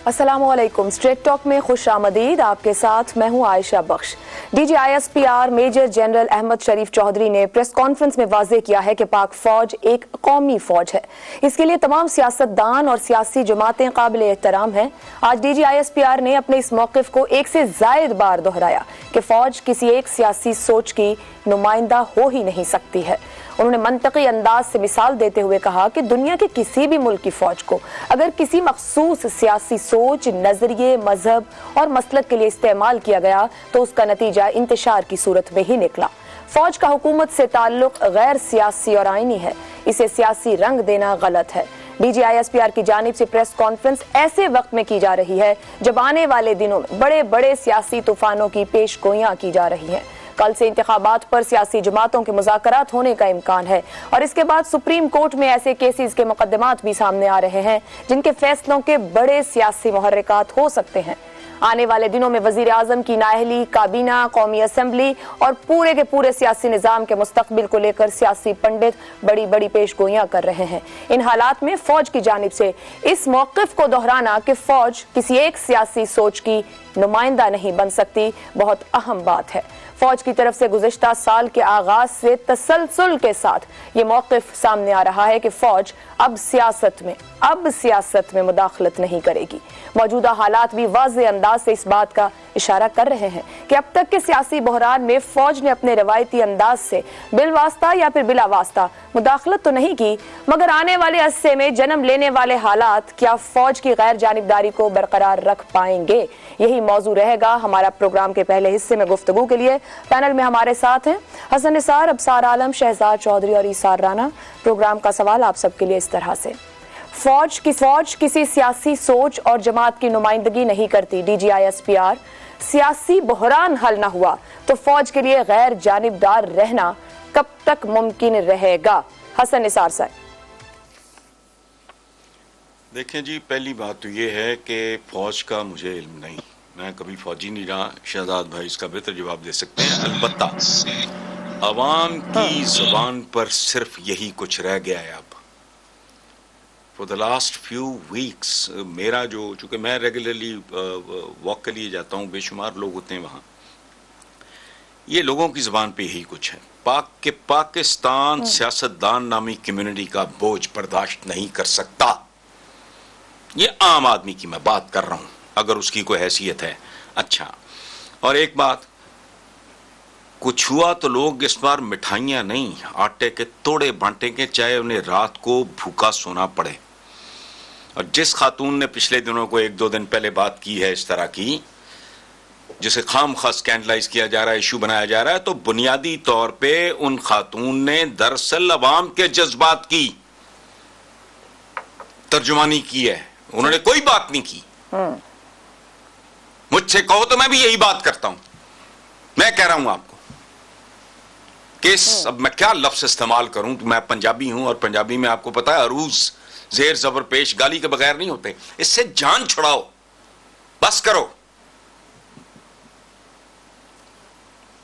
अस्सलामुअलैकुम। Straight talk में खुश आमदीद। आपके साथ मैं हूं आयशा बख्श। DGISPR मेजर जनरल अहमद शरीफ चौधरी ने प्रेस कॉन्फ्रेंस में वाजे किया है कि पाक फौज एक कौमी फौज है। इसके लिए तमाम सियासतदान और सियासी जमातें काबिल एहतराम हैं। आज DGISPR ने अपने इस मौक़िफ़ को एक से ज़ायद बार दोहराया कि फौज किसी एक सियासी सोच की नुमाइंदा हो ही नहीं सकती है। उन्होंने मंतकी अंदाज से मिसाल देते हुए कहा कि दुनिया के किसी भी मुल्क की फौज को अगर किसी मखसूस सियासी सोच, नजरिए, मजहब और मसलक के लिए इस्तेमाल किया गया तो उसका नतीजा इंतशार की सूरत में ही निकला। फौज का हुकूमत से ताल्लुक गैर सियासी और आईनी है, इसे सियासी रंग देना गलत है। DGISPR की जानिब से प्रेस कॉन्फ्रेंस ऐसे वक्त में की जा रही है जब आने वाले दिनों में बड़े बड़े सियासी तूफानों की पेशगोइयां की जा रही हैं। कल से इंतखाबात पर सियासी जमातों के मुज़ाकरात होने का इम्कान है और इसके बाद सुप्रीम कोर्ट में ऐसे केसेस के मुकदमात भी सामने आ रहे हैं जिनके फैसलों के बड़े सियासी मुहर्रिकात हो सकते हैं। आने वाले दिनों में वजीर आजम की नाअहली, काबीना, कौमी असम्बली और पूरे के पूरे सियासी निज़ाम के मुस्तकबिल को लेकर सियासी पंडित बड़ी बड़ी पेशगोइयां कर रहे हैं। इन हालात में फौज की जानिब से इस मौक़िफ़ को दोहराना कि फौज किसी एक सियासी सोच की नुमाइंदा नहीं बन सकती, बहुत अहम बात है। फौज की तरफ से गुज़िश्ता साल के आगाज से तसलसल के साथ ये मौक़िफ़ सामने आ रहा है कि फौज अब सियासत में मुदाखलत नहीं करेगी। मौजूदा हालात भी वाज़ेह अंदाज से इस बात का इशारा कर रहे हैं कि अब तक के सियासी बहरान में फौज ने अपने रवायती अंदाज से बिलवास्ता या फिर बिला वास्ता मुदाखलत तो नहीं की, मगर आने वाले अरसे में जन्म लेने वाले हालात क्या फौज की गैर जानिबदारी को बरकरार रख पाएंगे? यही मौजू रहेगा हमारा प्रोग्राम के पहले हिस्से में। गुफ्तगू के लिए पैनल में हमारे साथ हैं हसन निसार, अबसार आलम, शहजाद चौधरी और ईसार राना। प्रोग्राम का सवाल आप सबके लिए इस तरह से, फौज किसी सियासी सोच और जमात की नुमाइंदगी नहीं करती। DGISPR सियासी बहरान हल ना हुआ तो फौज के लिए गैर जानिबदार रहना कब तक मुमकिन रहेगा? हसन निसार साहब। देखें जी, पहली बात तो ये है कि फौज का मुझे इल्म नहीं, मैं कभी फौजी नहीं रहा। शहजाद भाई इसका बेहतर जवाब दे सकते हैं। अलबत्ता अवाम की जुबान पर सिर्फ यही कुछ रह गया है अब। For the last few weeks मेरा जो, चूँकि मैं रेगुलरली वॉक के लिए जाता हूँ, बेशुमार लोग होते हैं वहाँ, ये लोगों की ज़बान पे यही कुछ है। पाकिस्तान सियासतदान नामी कम्युनिटी का बोझ बर्दाश्त नहीं कर सकता। ये आम आदमी की मैं बात कर रहा हूँ, अगर उसकी कोई हैसियत है। अच्छा, और एक बात, कुछ हुआ तो लोग इस बार मिठाइयाँ नहीं, आटे के तोड़े बांटेंगे, चाहे उन्हें रात को भूखा सोना पड़े। और जिस खातून ने पिछले दिनों को 1-2 दिन पहले बात की है इस तरह की, जिसे खामखा स्कैंडलाइज किया जा रहा है, इशू बनाया जा रहा है, तो बुनियादी तौर पे उन खातून ने दरअसल अवाम के जज्बात की तर्जुमानी की है। उन्होंने कोई बात नहीं की। मुझसे कहो तो मैं भी यही बात करता हूं। मैं कह रहा हूं आपको कि अब मैं क्या लफ्ज इस्तेमाल करूं, तो मैं पंजाबी हूं और पंजाबी में आपको पता है अरूज जेर जबर पेश गाली के बगैर नहीं होते। इससे जान छुड़ाओ, बस करो।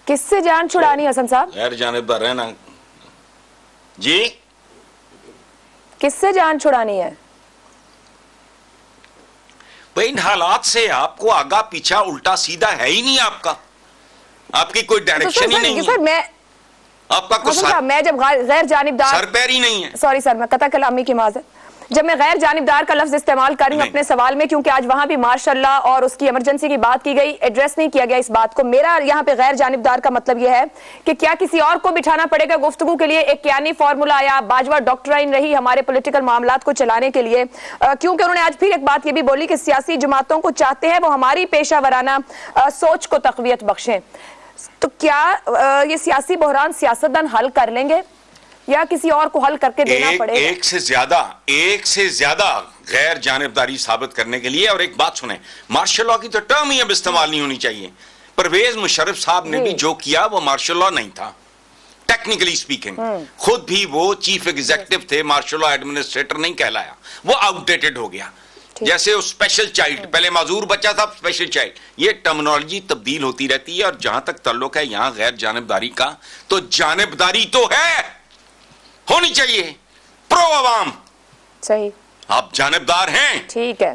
किससे जान छुड़ानी हसन साहब? गैर जानिबदार रहना जी। किससे जान छुड़ानी है? भाई इन हालात से आपको आगा पीछा उल्टा सीधा है ही नहीं, आपकी कोई डायरेक्शन ही नहीं है। सर मैं आपका कुछ मैं जब गैर जानिबदार, सर पैर ही नहीं है। सॉरी सर, मैं कता कलामी की माज़रत, जब मैं गैर जानिबदार का लफ्ज इस्तेमाल कर रही हूँ अपने सवाल में, क्योंकि आज वहां भी मार्शल्लाह और उसकी इमरजेंसी की बात की गई, एड्रेस नहीं किया गया इस बात को। मेरा यहाँ पे गैर जानिबदार का मतलब यह है कि क्या किसी और को बिठाना पड़ेगा गुफ्तगू के लिए? एक कियानी फार्मूला या बाजवा डॉक्ट्राइन रही हमारे पॉलिटिकल मामलात को चलाने के लिए? क्योंकि उन्होंने आज फिर एक बात यह भी बोली कि सियासी जमातों को चाहते हैं वो हमारी पेशा वराना सोच को तक़वियत बख्शें। तो क्या ये सियासी बहरान सियासतदान हल कर लेंगे या किसी और को हल करके देना पड़ेगा? एक से ज्यादा गैर जानिबदारी साबित करने के लिए। और एक बात सुने, मार्शल लॉ की तो टर्म ही अब इस्तेमाल नहीं होनी चाहिए। परवेज मुशर्रफ साहब ने भी जो किया वो मार्शल लॉ नहीं था, टेक्निकली स्पीकिंग। खुद भी वो चीफ एग्जीक्यूटिव थे, मार्शल लॉ एडमिनिस्ट्रेटर नहीं कहलाया, वो आउटडेटेड हो गया। जैसे वो स्पेशल चाइल्ड, पहले माजूर बच्चा था, स्पेशल चाइल्ड, ये टर्मिनोलॉजी तब्दील होती रहती है। और जहां तक ताल्लुक है यहां गैर जानिबदारी का, तो जानिबदारी तो है, होनी चाहिए प्रो अवाम। सही, आप जानिबदार हैं, ठीक है,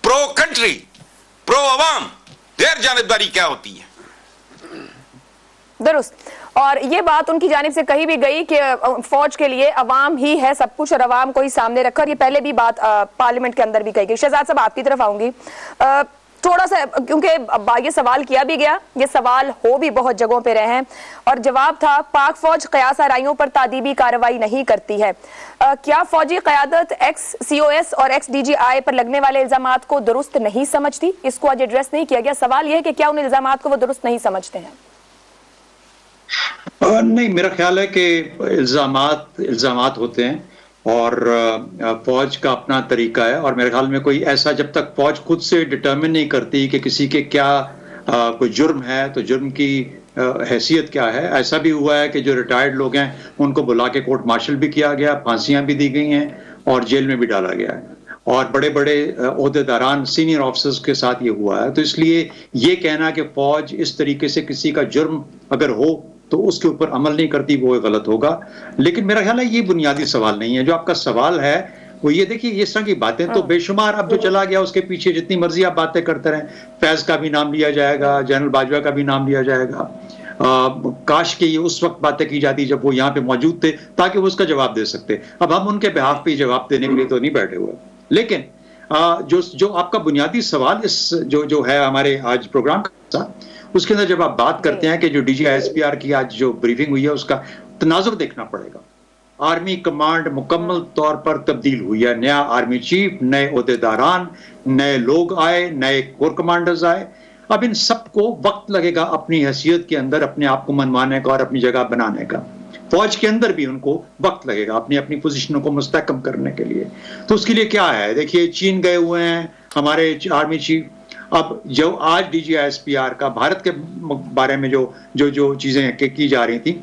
प्रो कंट्री, प्रो अवाम, गैर जानिबदारी क्या होती है। दुरुस्त। और ये बात उनकी जानिब से कही भी गई कि फौज के लिए अवाम ही है सब कुछ और अवाम को ही सामने रखकर, ये पहले भी बात पार्लियामेंट के अंदर भी कही गई। शहजाद साहब आपकी तरफ आऊंगी, थोड़ा सा, क्योंकि ये सवाल किया भी गया, ये सवाल हो भी बहुत जगहों पे रहे हैं और जवाब था पाक फौज कयास आराइयों पर तादीबी कार्रवाई नहीं करती है। क्या फौजी क़यादत एक्स COS और एक्स DGI पर लगने वाले इल्जामात को दुरुस्त नहीं समझती? इसको आज एड्रेस नहीं किया गया। सवाल यह है कि क्या उन इल्जामात को वो दुरुस्त नहीं समझते हैं? नहीं, मेरा ख्याल है कि इल्जामात होते हैं और फौज का अपना तरीका है और मेरे ख्याल में कोई ऐसा, जब तक फौज खुद से डिटर्मिन नहीं करती कि किसी के क्या कोई जुर्म है तो जुर्म की हैसियत क्या है। ऐसा भी हुआ है कि जो रिटायर्ड लोग हैं उनको बुला के कोर्ट मार्शल भी किया गया, फांसियां भी दी गई हैं और जेल में भी डाला गया है और बड़े बड़े ओहदेदारान सीनियर ऑफिसर्स के साथ ये हुआ है। तो इसलिए ये कहना कि फौज इस तरीके से किसी का जुर्म अगर हो तो उसके ऊपर अमल नहीं करती, वो गलत होगा। लेकिन मेरा ख्याल है ये बुनियादी सवाल नहीं है। जो आपका सवाल है वो ये देखिए, इस तरह की बातें तो बेशुमार, अब जो चला गया उसके पीछे जितनी मर्जी आप बातें करते रहें, फैज का भी नाम लिया जाएगा, जनरल बाजवा का भी नाम लिया जाएगा। काश के ये उस वक्त बातें की जाती जब वो यहाँ पे मौजूद थे ताकि वो उसका जवाब दे सकते। अब हम उनके बिहाफ पे जवाब देने के लिए तो नहीं बैठे हुए। लेकिन जो आपका बुनियादी सवाल इस जो है हमारे आज प्रोग्राम का, उसके अंदर जब आप बात करते हैं कि जो DGI-SPR की आज जो ब्रीफिंग हुई है उसका तनाजुर देखना पड़ेगा। आर्मी कमांड मुकम्मल तौर पर तब्दील हुई है, नया आर्मी चीफ, नए ओहदेदारान, नए लोग आए, नए कोर कमांडर्स आए। अब इन सबको वक्त लगेगा अपनी हैसियत के अंदर अपने आप को मनवाने का और अपनी जगह बनाने का। फौज के अंदर भी उनको वक्त लगेगा अपनी अपनी पोजीशनों को मुस्तहकम करने के लिए। तो उसके लिए क्या है, देखिए चीन गए हुए हैं हमारे आर्मी चीफ। अब जो आज DGI-SPR का भारत के बारे में जो चीजें की जा रही थी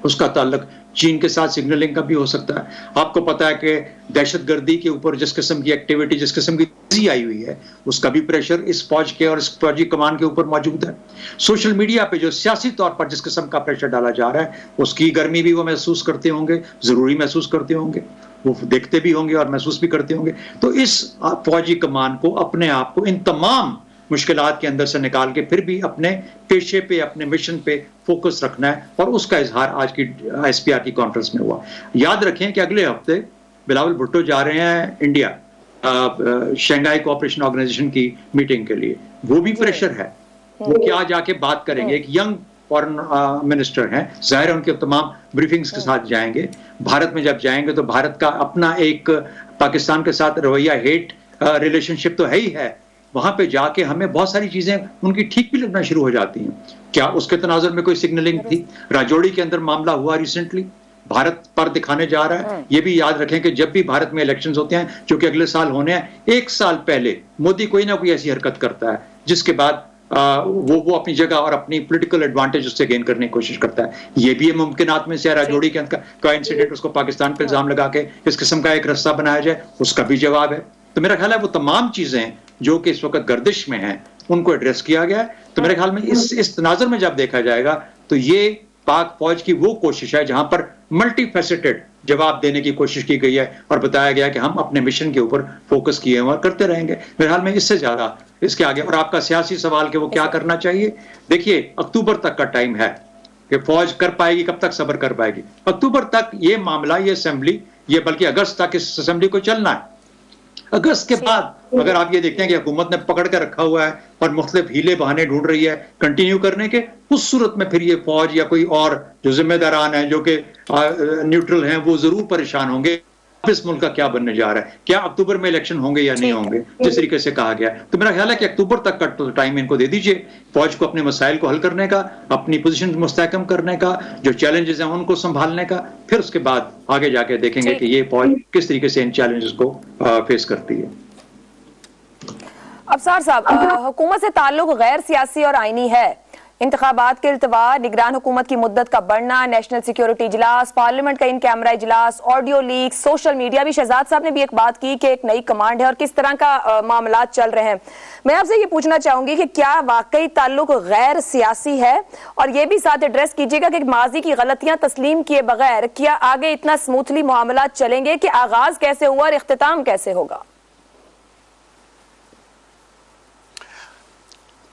उसका ताल्लुक चीन के साथ सिग्नलिंग का भी हो सकता है। आपको पता है कि दहशतगर्दी के ऊपर जिस किस्म की एक्टिविटी, जिस किस्म की तेजी आई हुई है, उसका भी प्रेशर इस फौज के और इस फौजी कमान के ऊपर मौजूद है। सोशल मीडिया पे जो सियासी तौर पर जिस किस्म का प्रेशर डाला जा रहा है उसकी गर्मी भी वो महसूस करते होंगे, जरूरी महसूस करते होंगे, वो देखते भी होंगे और महसूस भी करते होंगे। तो इस फौजी कमान को अपने आप को इन तमाम मुश्किलात के अंदर से निकाल के फिर भी अपने पेशे पे, अपने मिशन पे फोकस रखना है और उसका इजहार आज की SPR की कॉन्फ्रेंस में हुआ। याद रखें कि अगले हफ्ते बिलावल भुट्टो जा रहे हैं इंडिया शंघाई कोऑपरेशन ऑर्गेनाइजेशन की मीटिंग के लिए। वो भी प्रेशर है, वो क्या जाके बात करेंगे। एक यंग फॉरेन मिनिस्टर हैं, जाहिर है उनके तमाम ब्रीफिंग्स के साथ जाएंगे। भारत में जब जाएंगे तो भारत का अपना एक पाकिस्तान के साथ रवैया, हेट रिलेशनशिप तो है ही है। वहां पे जाके हमें बहुत सारी चीजें उनकी ठीक भी लगना शुरू हो जाती हैं। क्या उसके तनाजुर में कोई सिग्नलिंग थी? राजौरी के अंदर मामला हुआ रिसेंटली, भारत पर दिखाने जा रहा है। ये भी याद रखें कि जब भी भारत में इलेक्शंस होते हैं जो कि अगले साल होने हैं, एक साल पहले मोदी कोई ना कोई ऐसी हरकत करता है जिसके बाद वो अपनी जगह और अपनी पॉलिटिकल एडवांटेज उससे गेन करने की कोशिश करता है। ये भी मुमकिनात में से राजौरी के का इंसिडेंट, उसको पाकिस्तान पर इल्जाम लगा के इस किस्म का एक रास्ता बनाया जाए, उसका भी जवाब है। तो मेरा ख्याल है वो तमाम चीजें जो कि इस वक्त गर्दिश में हैं उनको एड्रेस किया गया है। तो मेरे ख्याल में इस तनाजुर में जब देखा जाएगा तो ये पाक फौज की वो कोशिश है जहां पर मल्टी-फैसेटेड जवाब देने की कोशिश की गई है और बताया गया कि हम अपने मिशन के ऊपर फोकस किए हैं और करते रहेंगे। मेरे ख्याल में इससे ज्यादा इसके आगे। और आपका सियासी सवाल कि वो क्या करना चाहिए, देखिए अक्टूबर तक का टाइम है कि फौज कर पाएगी, कब तक सब्र कर पाएगी। अक्टूबर तक ये मामला, ये असेंबली, ये बल्कि अगस्त तक इस असेंबली को चलना है। अगस्त के बाद अगर आप ये देखते हैं कि हुकूमत ने पकड़ कर रखा हुआ है और मुख्तलिफ हीले बहाने ढूंढ रही है कंटिन्यू करने के, उस सूरत में फिर ये फौज या कोई और जो जिम्मेदारान हैं जो कि न्यूट्रल हैं वो जरूर परेशान होंगे इस मुल्क का क्या बनने जा रहा है, क्या अक्टूबर में इलेक्शन होंगे या नहीं होंगे, जिस तरीके से कहा गया है। तो मेरा ख्याल है कि अक्टूबर तक का टाइम इनको दे दीजिए, फौज को अपने मसाइल को हल करने का, अपनी पोजीशन मुस्तहकम करने का, जो चैलेंजेस हैं उनको संभालने का, फिर उसके बाद आगे जाके देखेंगे कि ये फौज किस तरीके से इन चैलेंजेस को फेस करती है। अफसार साहब, हुकूमत से ताल्लुक गैर सियासी और आईनी है। इंतखाबात के इल्तवा, निगरान हुकूमत की मुद्दत का बढ़ना, नेशनल सिक्योरिटी इजलास, पार्लियामेंट का इन कैमरा इजलास, ऑडियो लीक, सोशल मीडिया भी। शहजाद साहब ने भी एक बात की कि एक नई कमांड है और किस तरह का मामलात चल रहे हैं। मैं आपसे ये पूछना चाहूंगी कि क्या वाकई ताल्लुक गैर सियासी है, और ये भी साथ एड्रेस कीजिएगा कि माजी की गलतियां तस्लीम किए बगैर क्या आगे इतना स्मूथली मामलात चलेंगे कि आगाज कैसे हुआ और इख्तिताम कैसे होगा?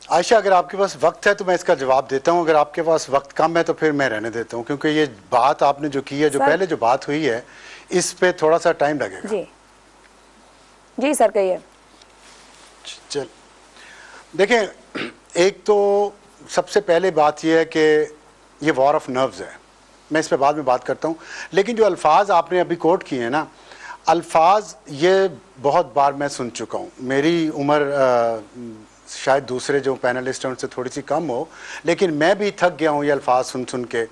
आयशा, अगर आपके पास वक्त है तो मैं इसका जवाब देता हूं, अगर आपके पास वक्त कम है तो फिर मैं रहने देता हूं, क्योंकि ये बात आपने जो की है, जो पहले जो बात हुई है, इस पे थोड़ा सा टाइम लगेगा। जी जी सर कहिए। चल देखें, एक तो सबसे पहले बात यह है कि ये वॉर ऑफ नर्व्स है, मैं इस पे बाद में बात करता हूं, लेकिन जो अल्फाज आपने अभी कोट किए हैं ना, अल्फाज ये बहुत बार मैं सुन चुका हूं। मेरी उम्र शायद दूसरे जो पैनलिस्ट हैं उनसे थोड़ी सी कम हो, लेकिन मैं भी थक गया हूँ ये अल्फाज सुन सुन के।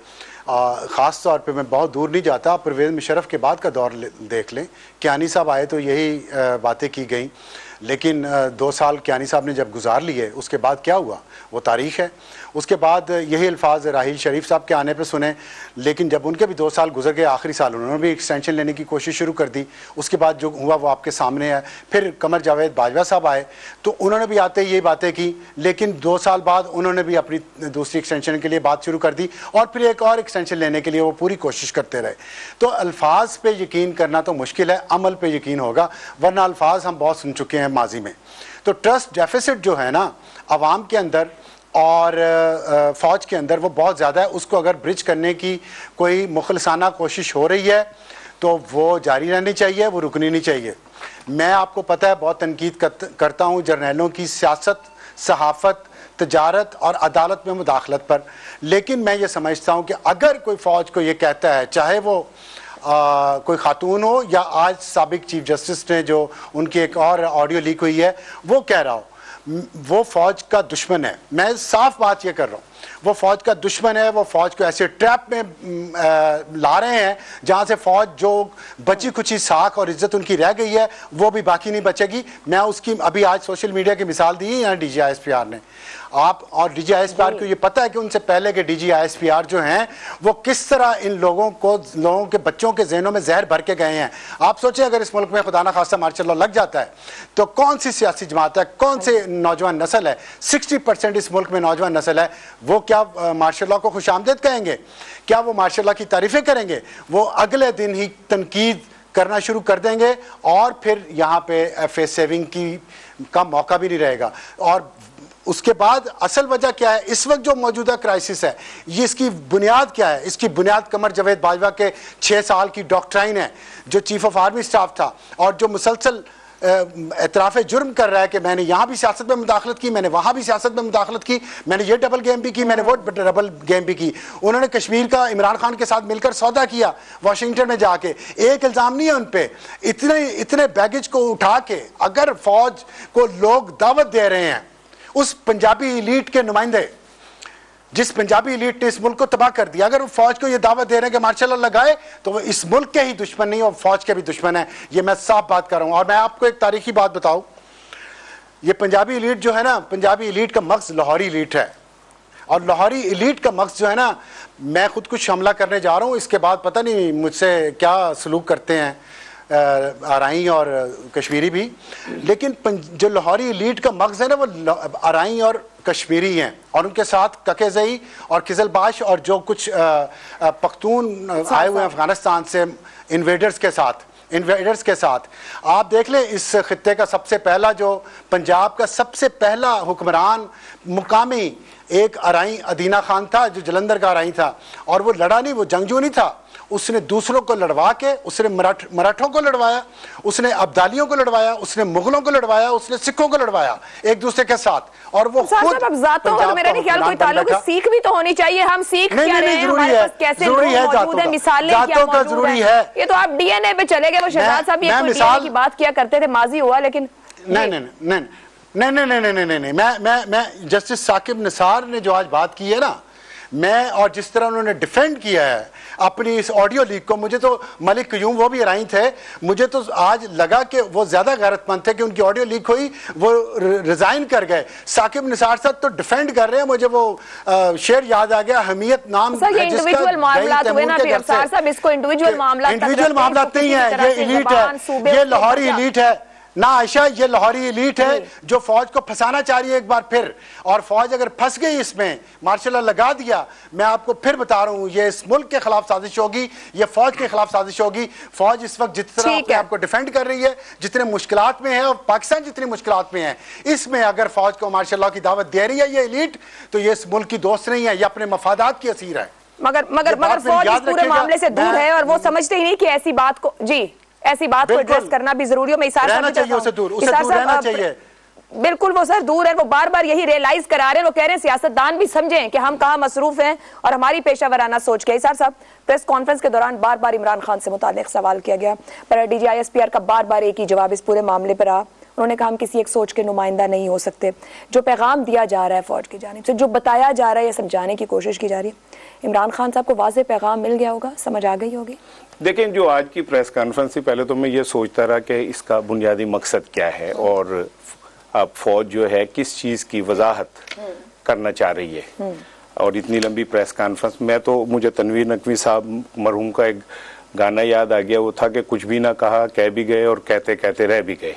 ख़ास तौर पे मैं बहुत दूर नहीं जाता, परवेज़ मुशर्रफ के बाद का दौर देख लें, कियानी साहब आए तो यही बातें की गई, लेकिन 2 साल कियानी साहब ने जब गुजार लिए उसके बाद क्या हुआ वो तारीख़ है। उसके बाद यही अल्फाज राहील शरीफ साहब के आने पे सुने, लेकिन जब उनके भी 2 साल गुजर गए, आखिरी साल उन्होंने भी एक्सटेंशन लेने की कोशिश शुरू कर दी। उसके बाद जो हुआ वो आपके सामने है। फिर कमर जावेद बाजवा साहब आए तो उन्होंने भी आते ही ये बातें की, लेकिन 2 साल बाद उन्होंने भी अपनी दूसरी एक्सटेंशन के लिए बात शुरू कर दी और फिर एक और एक्सटेंशन लेने के लिए वो पूरी कोशिश करते रहे। तो अल्फाज पे यकीन करना तो मुश्किल है, अमल पे यकीन होगा, वरना अल्फाज हम बहुत सुन चुके हैं माजी में। तो ट्रस्ट डेफिसिट जो है ना आवाम के अंदर और फ़ौज के अंदर, वो बहुत ज़्यादा है। उसको अगर ब्रिज करने की कोई मुखलसाना कोशिश हो रही है तो वो जारी रहनी चाहिए, वो रुकनी नहीं चाहिए। मैं आपको पता है बहुत तनकीद करता हूँ जर्नैलों की सियासत, सहाफ़त, तजारत और अदालत में मुदाखलत पर, लेकिन मैं ये समझता हूँ कि अगर कोई फ़ौज को ये कहता है, चाहे वो कोई खातून हो या आज साबिक चीफ जस्टिस ने जो उनकी एक और ऑडियो लीक हुई है वो कह रहा हो, वो फ़ौज का दुश्मन है। मैं साफ बात ये कर रहा हूँ, वो फ़ौज का दुश्मन है। वो फ़ौज को ऐसे ट्रैप में ला रहे हैं जहाँ से फ़ौज जो बची कुची साख और इज्जत उनकी रह गई है वो भी बाकी नहीं बचेगी। मैं उसकी अभी आज सोशल मीडिया की मिसाल दी है यहाँ DGISPR ने। आप और DGISPR को ये पता है कि उनसे पहले के DGISPR जो हैं वो किस तरह इन लोगों के बच्चों के जहनों में जहर भर के गए हैं। आप सोचें अगर इस मुल्क में खुदा ना खास्ता मार्शल लॉ लग जाता है तो कौन सी सियासी जमात है, कौन से नौजवान नस्ल है, 60% इस मुल्क में नौजवान नस्ल है, वो क्या मार्शल लॉ को खुशामदीद कहेंगे? क्या वो मार्शल लॉ की तारीफ़ें करेंगे? वो अगले दिन ही तनकीद करना शुरू कर देंगे और फिर यहाँ पे FA सेविंग का मौका भी नहीं रहेगा। और उसके बाद असल वजह क्या है, इस वक्त जो मौजूदा क्राइसिस है, ये इसकी बुनियाद क्या है? इसकी बुनियाद कमर जावेद बाजवा के 6 साल की डॉक्ट्राइन है, जो चीफ ऑफ आर्मी स्टाफ था और जो मुसलसल एतराफ़ जुर्म कर रहा है कि मैंने यहाँ भी सियासत में मुदाखलत की, मैंने वहाँ भी सियासत में मुदाखलत की, मैंने ये डबल गेम भी की, मैंने वो डबल गेम भी की। उन्होंने कश्मीर का इमरान खान के साथ मिलकर सौदा किया वाशिंगटन में जाके। एक इल्ज़ाम नहीं है उन पर। इतने बैगेज को उठा के अगर फ़ौज को लोग दावत दे रहे हैं, उस पंजाबी इलीट के नुमाइंदे, जिस पंजाबी इलीट ने इस मुल्क को तबाह कर दिया, अगर वो फौज को ये दावा दे रहे हैं कि मार्शल लॉ लगाए तो वो इस मुल्क के ही दुश्मन नहीं और फौज के भी दुश्मन है। ये मैं साफ बात कर रहा हूं। और मैं आपको एक तारीखी बात बताऊं, ये पंजाबी इलीट जो है ना, पंजाबी इलीट का मकसद लाहौरी इलीट है। और लाहौरी इलीट का मकसद जो है ना, मैं खुद कुछ हमला करने जा रहा हूँ, इसके बाद पता नहीं मुझसे क्या सलूक करते हैं आरई और कश्मीरी भी, लेकिन जो लाहौरी इलीट का मकसद है ना वो आरई और कश्मीरी हैं और उनके साथ ककेज़ई और किजलबाश और जो कुछ पख्तून आए हुए हैं अफगानिस्तान से इन्वेडर्स के साथ। आप देख लें इस खित्ते का सबसे पहला जो पंजाब का सबसे पहला हुक्मरान मुकामी एक आरई अदीना खान था जो जलंधर का आरई था, और वो लड़ा नहीं, वो जंगजू नहीं था। उसने दूसरों को लड़वा के, उसने मराठों को लड़वाया, उसने अब्दालियों को लड़वाया, उसने मुगलों को लड़वाया, उसने सिखों को लड़वाया एक दूसरे के साथ। और वो खुद मेरा नहीं ख्याल कोई ताल्लुक, सीख भी तो होनी चाहिए। हम सीख क्या रहे हैं, हमारे पास कैसे लोग मौजूद हैं, मिसालें क्या मौजूद हैं। ये तो आप DNA पे चले गए। वो शहजाद साहब ये DNA की बात किया करते थे, माजी हुआ, लेकिन नहीं, मैं जस्टिस साकिब निसार ने जो आज बात की है ना, मैं और जिस तरह उन्होंने डिफेंड किया है अपनी इस ऑडियो लीक को, मुझे तो मलिक क्यूम वो भी राई थे, मुझे तो आज लगा कि वो ज्यादा गैरतमंद थे कि उनकी ऑडियो लीक हुई, वो रिजाइन कर गए। साकिब निसार साहब तो डिफेंड कर रहे हैं। मुझे वो शेर याद आ गया, हमीयत नाम इंडिविजुअल मामला हुए ना साहब, इसको इंडिविजुअल मामला नहीं है, ये इलीट है, ये लाहौरी इलीट है। ना आयशा, ये लाहौरी एलीट है जो फौज को फंसाना चाह रही है एक बार फिर, और फौज अगर फंस गई इसमें, मार्शल लॉ लगा दिया, मैं आपको फिर बता रहा हूं ये इस मुल्क के खिलाफ साजिश होगी, ये फौज के खिलाफ साजिश होगी। फौज इस वक्त जिस तरह अपने आपको डिफेंड कर रही है, जितने मुश्किलात में है, और पाकिस्तान जितनी मुश्किलात में है, इसमें अगर फौज को मार्शल लॉ की दावत दे रही है ये एलीट, तो ये इस मुल्क की दोस्त नहीं है, ये अपने मफादात की असीर है। मगर फौज इस पूरे मामले से दूर है और वो समझते ही नहीं कि ऐसी बात को, जी ऐसी बात को एड्रेस करना भी जरूरी हो। मैं इसार साहब उसे दूर रहना चाहिए। बिल्कुल वो सर दूर है, वो बार बार यही रियलाइज करा रहे हैं। वो कह रहे हैं सियासतदान भी समझें कि हम कहाँ मसरूफ हैं और हमारी पेशावराना सोच के। इसार साहब, प्रेस कॉन्फ्रेंस के दौरान बार बार इमरान खान से मुताल्लिक सवाल किया गया, पर DGISPR का बार बार एक ही जवाब इस पूरे मामले पर रहा। उन्होंने कहा हम किसी एक सोच के नुमाइंदा नहीं हो सकते। जो पैगाम दिया जा रहा है फौज की जानिब से, जो बताया जा रहा है, ये समझाने की कोशिश की जा रही है, इमरान खान साहब को वाज़ेह पैगाम मिल गया होगा, समझ आ गई होगी। देखें, जो आज की प्रेस कॉन्फ्रेंस से पहले तो मैं ये सोचता रहा कि इसका बुनियादी मकसद क्या है और अब फौज जो है किस चीज़ की वजाहत करना चाह रही है। और इतनी लंबी प्रेस कॉन्फ्रेंस में तो मुझे तनवीर नकवी साहब मरहूम का एक गाना याद आ गया, वो था कि कुछ भी ना कहा, कह भी गए और कहते कहते रह भी गए।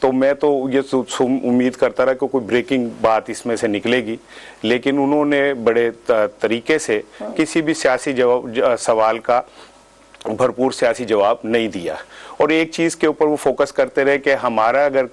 तो मैं तो ये उम्मीद करता रहा कि कोई ब्रेकिंग बात इसमें से निकलेगी, लेकिन उन्होंने बड़े तरीके से किसी भी सियासी सवाल का भरपूर सियासी जवाब नहीं दिया। और एक चीज़ के ऊपर वो फोकस करते रहे कि हमारा अगर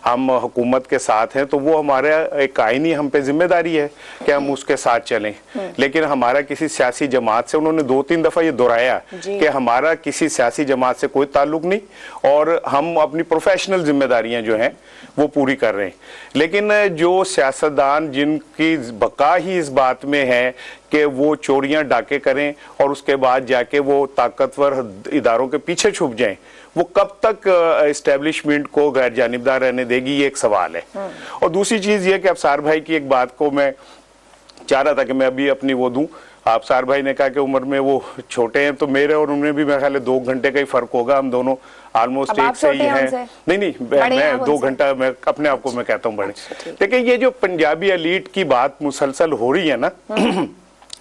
हम हुकूमत के साथ हैं तो वो हमारा एक आईनी हम पे जिम्मेदारी है कि हम उसके साथ चलें। लेकिन हमारा किसी सियासी जमात से, उन्होंने 2-3 दफ़ा ये दोहराया कि हमारा किसी सियासी जमात से कोई ताल्लुक नहीं और हम अपनी प्रोफेशनल जिम्मेदारियां जो हैं वो पूरी कर रहे हैं। लेकिन जो सियासतदान जिनकी बका ही इस बात में है कि वो चोरियां डाके करें और उसके बाद जाके वो ताकतवर इदारों के पीछे छुप जाएं, वो कब तक एस्टेब्लिशमेंट को गैर जानिबदार रहने देगी, ये एक सवाल है। और दूसरी चीज़ ये कि अफसार भाई की एक बात को मैं चाह रहा था कि मैं अभी अपनी वो दूं। अफसार भाई ने कहा कि उम्र में वो छोटे हैं, तो मेरे और उनमें भी मेरे ख्याल 2 घंटे का ही फर्क होगा, हम दोनों ऑलमोस्ट एक से ही हैं। नहीं मैं 2 घंटा, मैं अपने आप को मैं कहता हूँ बड़े। लेकिन ये जो पंजाबी एलीट की बात मुसलसल हो रही है ना,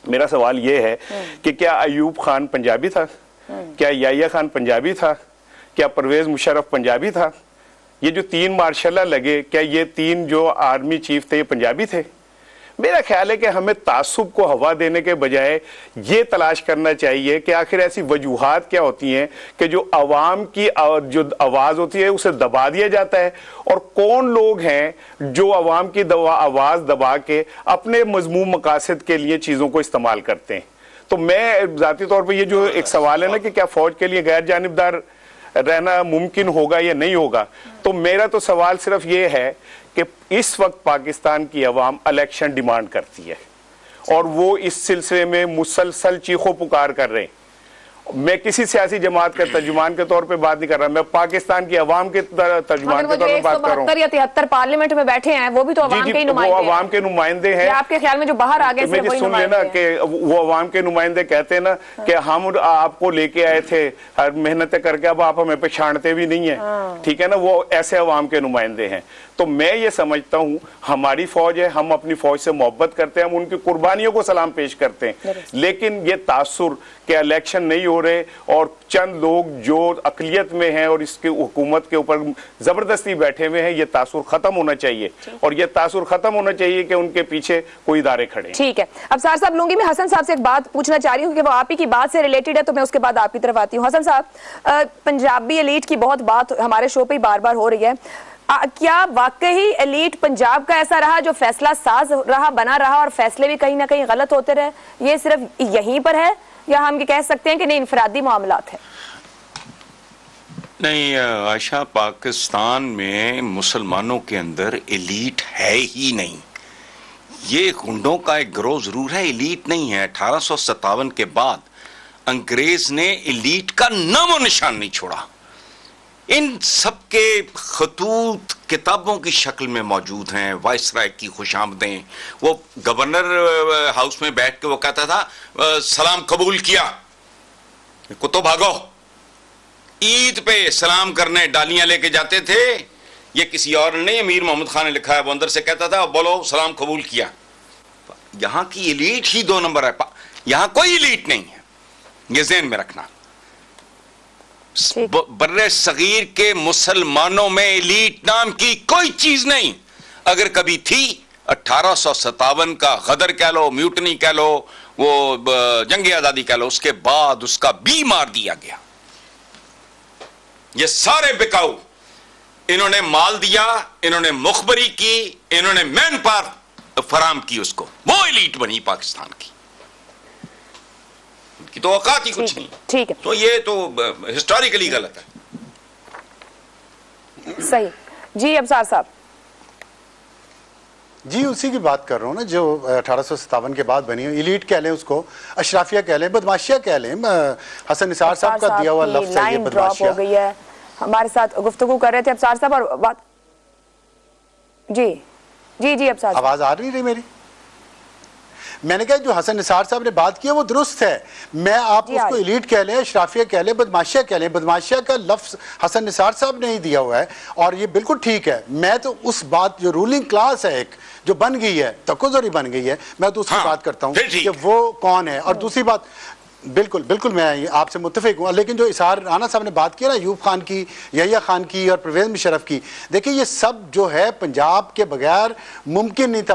मेरा सवाल ये है कि क्या अयूब खान पंजाबी था, क्या याहिया खान पंजाबी था, क्या परवेज मुशर्रफ पंजाबी था, ये जो 3 मार्शल लगे क्या ये 3 जो आर्मी चीफ थे ये पंजाबी थे? मेरा ख्याल है कि हमें तासुब को हवा देने के बजाय ये तलाश करना चाहिए कि आखिर ऐसी वजूहात क्या होती हैं कि जो अवाम की जो आवाज़ होती है उसे दबा दिया जाता है, और कौन लोग हैं जो अवाम की आवाज़ दबा के अपने मजमूम मकासद के लिए चीज़ों को इस्तेमाल करते हैं। तो मैं ज़ाती तौर पर ये जो एक सवाल है ना कि क्या फ़ौज के लिए गैर जानिबदार रहना मुमकिन होगा या नहीं होगा, तो मेरा तो सवाल सिर्फ ये है कि इस वक्त पाकिस्तान की अवाम इलेक्शन डिमांड करती है और वो इस सिलसिले में मुसलसल चीखों पुकार कर रहे हैं। मैं किसी सियासी जमात के तर्जुमान के तौर पे बात नहीं कर रहा, मैं पाकिस्तान की अवाम के तर्जुमान के तौर पे बात कर रहा हूँ। या 73 पार्लियामेंट में बैठे हैं वो भी तो अवाम के ही नुमाइंदे हैं। वो अवाम के नुमाइंदे हैं। आपके ख्याल में जो बाहर आ गए मुझे सुन लेना कि वो अवाम के नुमाइंदे कहते हैं ना कि हम आपको लेके आए थे हर मेहनतें करके, अब आप हमें पहचानते भी नहीं है, ठीक है ना, वो ऐसे अवाम के नुमाइंदे हैं। तो मैं ये समझता हूँ हमारी फौज है, हम अपनी फौज से मोहब्बत करते हैं, हम उनकी कुर्बानियों को सलाम पेश करते हैं, लेकिन ये तासुर के इलेक्शन नहीं हो रहे और चंद लोग जो अकलियत में हैं और इसके हुकूमत के ऊपर जबरदस्ती बैठे हुए हैं, ये तासुर खत्म होना चाहिए और ये तासुर खत्म होना चाहिए कि उनके पीछे कोई इदारे खड़े। ठीक है, अब सार साहब लूंगी, मैं हसन साहब से एक बात पूछना चाह रही हूँ कि वो आप ही की बात से रिलेटेड है, तो मैं उसके बाद आपकी तरफ आती हूँ। हसन साहब, पंजाबी एलीट की बहुत बात हमारे शो पे बार बार हो रही है, क्या वाकई एलीट पंजाब का ऐसा रहा जो फैसला साज रहा, बना रहा और फैसले भी कहीं ना कहीं गलत होते रहे? ये सिर्फ यहीं पर है या हम ये कह सकते हैं कि नहीं इनफरादी मामलात है? नहीं आयशा, पाकिस्तान में मुसलमानों के अंदर एलीट है ही नहीं। ये गुंडों का एक गिरोह जरूर है, एलीट नहीं है। 1857 के बाद अंग्रेज ने एलीट का नामो निशान नहीं छोड़ा। इन सबके खतूत किताबों की शक्ल में मौजूद हैं, वाइसराय की खुशामदें। वो गवर्नर हाउस में बैठ के वो कहता था सलाम कबूल किया, कुत्तो भागो। ईद पे सलाम करने डालियां लेके जाते थे, ये किसी और नहीं, अमीर मोहम्मद खान ने लिखा है, वो अंदर से कहता था बोलो सलाम कबूल किया। यहां की एलीट ही 2 नंबर है, यहां कोई एलीट नहीं है, ये ज़हन में रखना। बर्रे सगीर के मुसलमानों में एलीट नाम की कोई चीज नहीं। अगर कभी थी 1857 का गदर कह लो, म्यूटनी कह लो, वो जंग आजादी कह लो, उसके बाद उसका बी मार दिया गया। ये सारे बिकाऊ, इन्होंने माल दिया, इन्होंने मुखबरी की, इन्होंने मैन पावर फराम की, उसको वो एलीट बनी पाकिस्तान की। उनकी तो औकात ही कुछ नहीं। ठीक है, तो ये तो हिस्टोरिकली गलत है। सही जी। अबसार साहब जी, उसी की बात कर रहा हूँ ना, जो 1857 के बाद बनी हुई इलीट कह लें, उसको अशराफिया कह लें, बदमाशिया कह लें। हसन निसार साहब का दिया हुआ लफ्ज़ है ये बदमाशिया। हो गई है। हमारे साथ गुफ्तगू कर रहे थे अबसार साहब और बात जी जी जी अबसार, आवाज आ रही मेरी? मैंने कहा जो हसन निसार साहब ने बात की है वो दुरुस्त है। मैं आप उसको इलीट कह लें, अशराफिया कह लें, बदमाशिया कह लें, बदमाशिया का लफ्ज हसन निसार साहब ने ही दिया हुआ है और ये बिल्कुल ठीक है। मैं तो उस बात, जो रूलिंग क्लास है एक जो बन गई है, तकोज़री बन गई है, मैं तो उसकी बात करता हूँ कि वो कौन है। और दूसरी बात, बिल्कुल बिल्कुल मैं आपसे मुत्तफिक हूँ, लेकिन जो इसार राना साहब ने बात की ना, अयूब खान की, यहिया खान की और परवेज़ मुशर्रफ की, देखिए ये सब जो है पंजाब के बगैर मुमकिन नहीं था।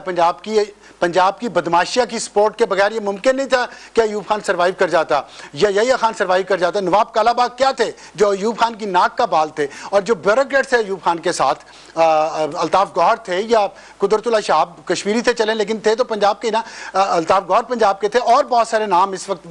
पंजाब की बदमाशिया की सपोर्ट के बगैर ये मुमकिन नहीं था कि अयूब खान सर्वाइव कर जाता या यहिया खान सर्वाइव कर जाता। नवाब कालाबाग क्या थे, जो अयूब खान की नाक का बाल थे, और जो ब्यूरोक्रेट्स है अयूब खान के साथ, अल्ताफ गौहर थे या कुदरतुल्लाह शाह, कश्मीरी थे चले, लेकिन थे तो पंजाब के ना। अल्ताफ गौहर पंजाब के थे और बहुत सारे नाम इस वक्त,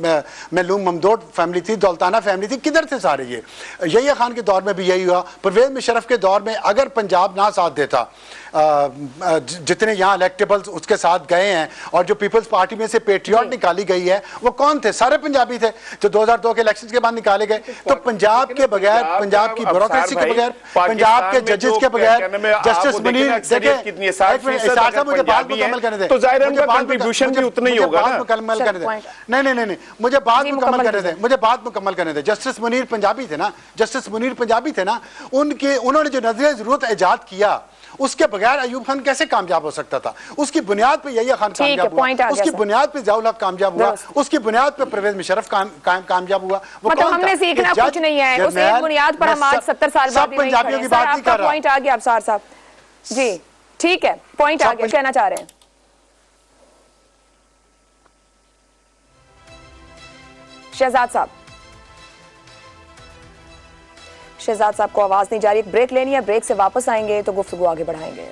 मलूम ममदोद फैमिली थी, दौलताना फैमिली थी, किधर थे सारे ये? यहिया खान के दौर में भी यही हुआ। परवेज़ मुशर्रफ के दौर में अगर पंजाब ना साथ देता, जितने यहाँ इलेक्टेबल्स उसके साथ गए हैं और जो पीपल्स पार्टी में से पेट्रियट निकाली गई है, वो कौन थे? सारे पंजाबी थे जो 2002 के इलेक्शंस के बाद निकाले गए। तो पंजाब के बगैर, पंजाब की ब्यूरोक्रेसी के बगैर, पंजाब के जजेस के बगैर, जस्टिस मुनीर, देखिए साहब मुझे बात मुकम्मल करने दें, तो जाहिर है उनका कंट्रीब्यूशन भी उतना ही होगा ना। मुकम्मल करने दें, नहीं, मुझे बात मुकम्मल करने दें, मुझे बात मुकम्मल करने दें। जस्टिस मुनीर पंजाबी थे ना, जस्टिस मुनीर पंजाबी थे ना, उन्होंने जो नजरिया जरूरत ईजाद किया, उसके बगैर अयूब खान कैसे कामयाब हो सकता था? उसकी बुनियाद पे यहिया खान कामयाब हुआ, उसकी बुनियाद पे ज़ियाउल हक कामयाब हुआ, उसकी बुनियाद पे परवेज़ मुशर्रफ कामयाब हुआ। वो मतलब हमने सीखना कुछ नहीं है, उस एक बुनियाद पर हम आज 70 साल बाद भी पंजाबियों की बात नहीं कर रहा। पॉइंट आ गया अबसार साहब जी, ठीक है, पॉइंट आ गया। कहना चाह रहे हैं शहजाद साहब? शहजाद साहब को आवाज नहीं जा रही, ब्रेक लेनी है, ब्रेक से वापस आएंगे तो गुफ्तगू आगे बढ़ाएंगे।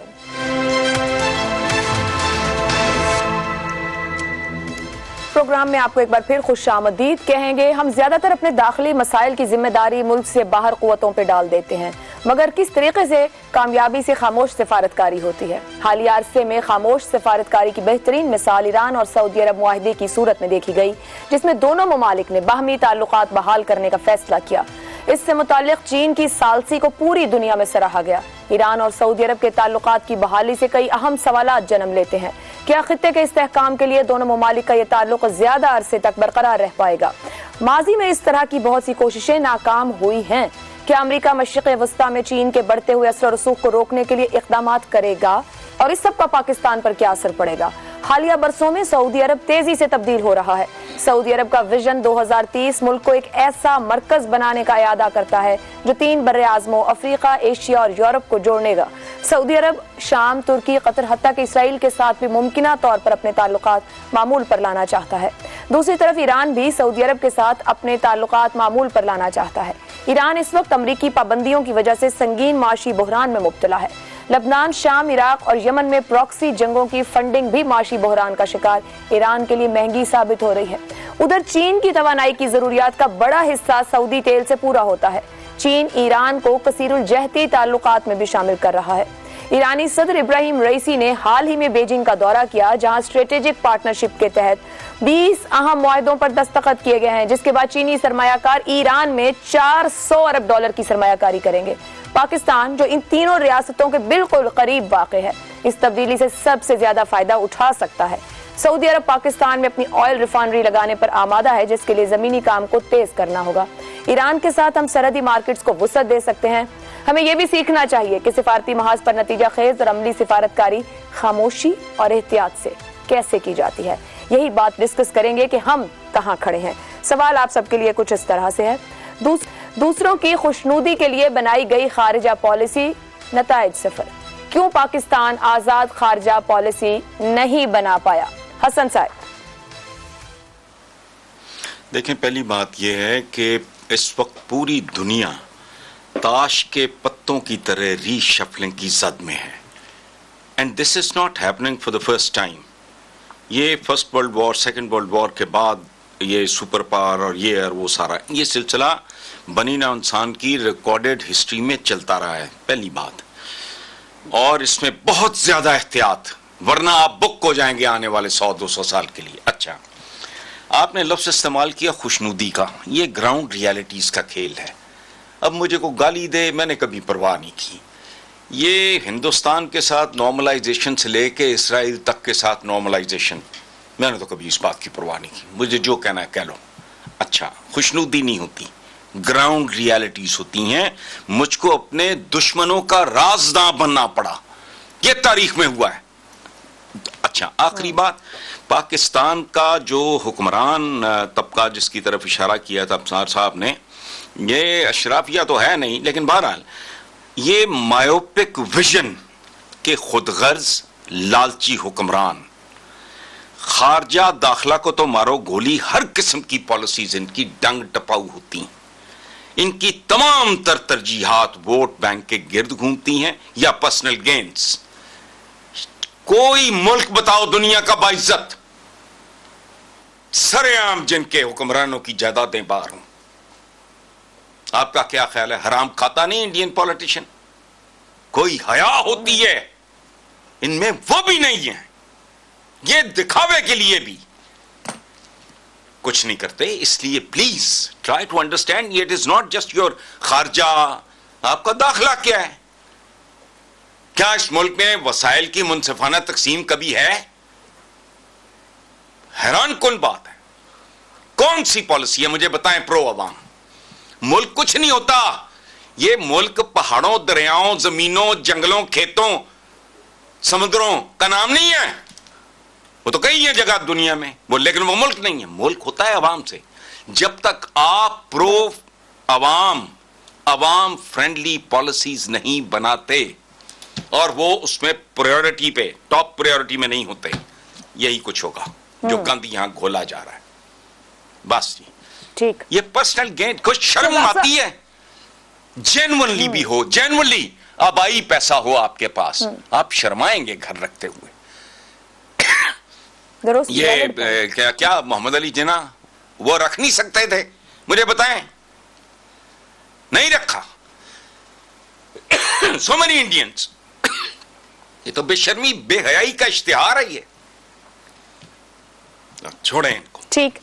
प्रोग्राम में आपको एक बार फिर खुशामदीद कहेंगे। हम ज्यादातर अपने दाखिली मसाइल की जिम्मेदारी मुल्क से बाहर कुव्वतों पे डाल देते हैं, मगर किस तरीके से कामयाबी से खामोश सिफारतकारी होती है। हालिया अरसे में खामोश सिफारतकारी की बेहतरीन मिसाल ईरान और सऊदी अरब मुआहदे की सूरत में देखी गई, जिसमें दोनों ममालिक ने बाहमी ताल्लुकात बहाल करने का फैसला किया। इससे मुताल्लिक चीन की सालसी को पूरी दुनिया में सराहा गया। ईरान और सऊदी अरब के ताल्लुकात की बहाली से कई अहम सवालात जन्म लेते हैं। क्या खित्ते के इस्तेहकाम के लिए दोनों ममालिक का यह ताल्लुक ज्यादा अरसे तक बरकरार रह पाएगा? माजी में इस तरह की बहुत सी कोशिशें नाकाम हुई हैं। क्या अमेरिका मशरिक़ वस्ता में चीन के बढ़ते हुए असर रसूख को रोकने के लिए इक़दाम करेगा और इस सब का पाकिस्तान पर क्या असर पड़ेगा? हालिया बरसों में सऊदी अरब तेजी से तब्दील हो रहा है। सऊदी अरब का विजन 2030 मुल्क को एक ऐसा मरकज बनाने का इरादा करता है जो 3 बर्रे आज़मों अफ्रीका, एशिया और यूरोप को जोड़ेगा। सऊदी अरब शाम, तुर्की, कतर, हत्ता कि इसराइल के साथ भी मुमकिना तौर पर अपने ताल्लुकात मामूल पर लाना चाहता है। दूसरी तरफ ईरान भी सऊदी अरब के साथ अपने ताल्लुकात मामूल पर लाना चाहता है। ईरान इस वक्त अमरीकी पाबंदियों की वजह से संगीन माशी बहरान में मुब्तला है। लबनान, शाम, इराक और यमन में प्रॉक्सी जंगों की फंडिंग भी माशी बहरान का शिकार ईरान के लिए महंगी साबित हो रही है। उधर चीन की तवानाई की जरूरियात का बड़ा हिस्सा सऊदी तेल से पूरा होता है। चीन ईरान को कसीरुल जहती ताल्लुकात में भी शामिल कर रहा है। ईरानी सदर इब्राहिम रईसी ने हाल ही में बेजिंग का दौरा किया, जहां स्ट्रेटेजिक पार्टनरशिप के तहत 20 अहम मुआहदों पर दस्तखत किए गए हैं, जिसके बाद चीनी सरमायाकार ईरान में $400 अरब की सरमायाकारी करेंगे। पाकिस्तान, जो इन तीनों रियासतों के बिल्कुल करीब वाक़ है, इस तब्दीली से सबसे ज्यादा फायदा उठा सकता है। सऊदी अरब पाकिस्तान में अपनी ऑयल रिफाइनरी लगाने पर आमादा है, जिसके लिए जमीनी काम को तेज करना होगा। ईरान के साथ हम सरहदी मार्केट्स को वुसअत दे सकते हैं। हमें यह भी सीखना चाहिए कि सिफारती महाज पर नतीजा खेज और अमली सिफारतकारी खामोशी और एहतियात से कैसे की जाती है। यही बात डिस्कस करेंगे कि हम कहां खड़े हैं। सवाल आप सबके लिए कुछ इस तरह से है। दूसरों की खुशनुदी के लिए बनाई गई खारिजा पॉलिसी नताइज सिफर। क्यों पाकिस्तान आजाद खारिजा पॉलिसी नहीं बना पाया? हसन साहब। देखें, पहली बात यह है कि इस वक्त पूरी दुनिया ताश के पत्तों की तरह रीशफलिंग की जद में है, and this is not happening for the first time. ये first world war, second world war के बाद ये सुपर पावर और ये और वो सारा ये सिलसिला बनी ना इंसान की रिकॉर्डेड हिस्ट्री में चलता रहा है, पहली बात। और इसमें बहुत ज्यादा एहतियात, वरना आप बुक हो जाएंगे आने वाले 100-200 साल के लिए। अच्छा, आपने लफ्ज इस्तेमाल किया खुशनुदी का, ये ग्राउंड रियलिटीज का खेल है। अब मुझे को गाली दे, मैंने कभी परवाह नहीं की। ये हिंदुस्तान के साथ नॉर्मलाइजेशन से लेके इसराइल तक के साथ नॉर्मलाइजेशन, मैंने तो कभी इस बात की परवाह नहीं की। मुझे जो कहना है कह लो। अच्छा, खुशनुदी नहीं होती, ग्राउंड रियलिटीज होती हैं। मुझको अपने दुश्मनों का राजदां बनना पड़ा, ये तारीख में हुआ है। अच्छा, आखिरी बात, पाकिस्तान का जो हुक्मरान तबका जिसकी तरफ इशारा किया था अफसार साहब ने, ये अशराफिया तो है नहीं, लेकिन बहरहाल ये मायोपिक विजन के खुदगर्ज लालची हुक्मरान, खारजा दाखिला को तो मारो गोली, हर किस्म की पॉलिसीज इनकी डंग टपाऊ होती। इनकी तमाम तरजीहात वोट बैंक के गिर्द घूमती हैं या पर्सनल गेन्स। कोई मुल्क बताओ दुनिया का बाइज्जत सरेआम जिनके हुक्मरानों की जायदादें बाहर हों? आपका क्या ख्याल है? हराम खाता नहीं इंडियन पॉलिटिशियन? कोई हया होती है इनमें? वो भी नहीं है। ये दिखावे के लिए भी कुछ नहीं करते। इसलिए please try to understand, it is not just your खारजा। आपका दाखिला क्या है? क्या इस मुल्क में वसाइल की मुनसिफाना तकसीम कभी है? हैरान कौन बात है। कौन सी पॉलिसी है मुझे बताएं प्रो अवाम? मुल्क कुछ नहीं होता। ये मुल्क पहाड़ों, दरियाओं, जमीनों, जंगलों, खेतों, समुद्रों का नाम नहीं है। वो तो कई है जगह दुनिया में वो, लेकिन वो मुल्क नहीं है। मुल्क होता है अवाम से। जब तक आप प्रो अवाम, अवाम फ्रेंडली पॉलिसीज नहीं बनाते और वो उसमें प्रायोरिटी पे, टॉप प्रायोरिटी में नहीं होते, यही कुछ होगा जो गंद यहां घोला जा रहा है। बस जी, ठीक। ये पर्सनल गेन, कुछ शर्म आती है? जेन्युइनली भी हो, जेन्युइनली आबाई पैसा हो आपके पास, आप शर्माएंगे घर रखते हुए। ये क्या मोहम्मद अली जिन्ना वो रख नहीं सकते थे? मुझे बताएं, नहीं रखा। So many Indians. ये तो बेशर्मी, बेहयाई का इश्तिहार है ये। छोड़ें इनको। ठीक।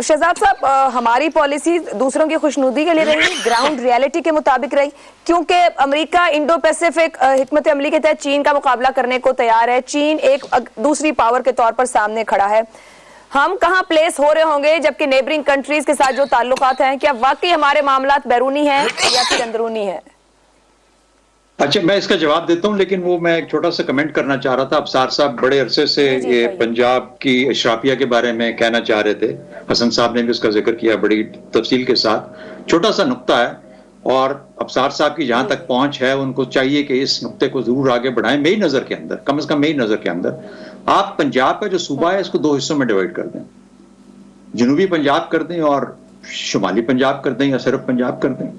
शहजाद साहब, हमारी पॉलिसी दूसरों की खुशनुदी के लिए रही, ग्राउंड रियलिटी के मुताबिक रही, क्योंकि अमेरिका इंडो पैसिफिक हिकमत अमली के तहत चीन का मुकाबला करने को तैयार है। चीन एक दूसरी पावर के तौर पर सामने खड़ा है। हम कहां प्लेस हो रहे होंगे जबकि नेबरिंग कंट्रीज के साथ जो ताल्लुकात हैं, क्या वाकई हमारे मामलात बैरूनी हैं या फिर अंदरूनी है? अच्छा, मैं इसका जवाब देता हूं, लेकिन वो मैं एक छोटा सा कमेंट करना चाह रहा था। अफसार साहब बड़े अरसे से ये पंजाब की अशराफिया के बारे में कहना चाह रहे थे। हसन साहब ने भी उसका जिक्र किया बड़ी तफसील के साथ। छोटा सा नुक्ता है, और अफसार साहब की जहां तक पहुंच है उनको चाहिए कि इस नुक्ते को जरूर आगे बढ़ाएं। मेरी नजर के अंदर, कम से कम मेरी नजर के अंदर, आप पंजाब का जो सूबा है इसको दो हिस्सों में डिवाइड कर दें। जनूबी पंजाब कर दें और शुमाली पंजाब कर दें, या सिर्फ पंजाब कर दें,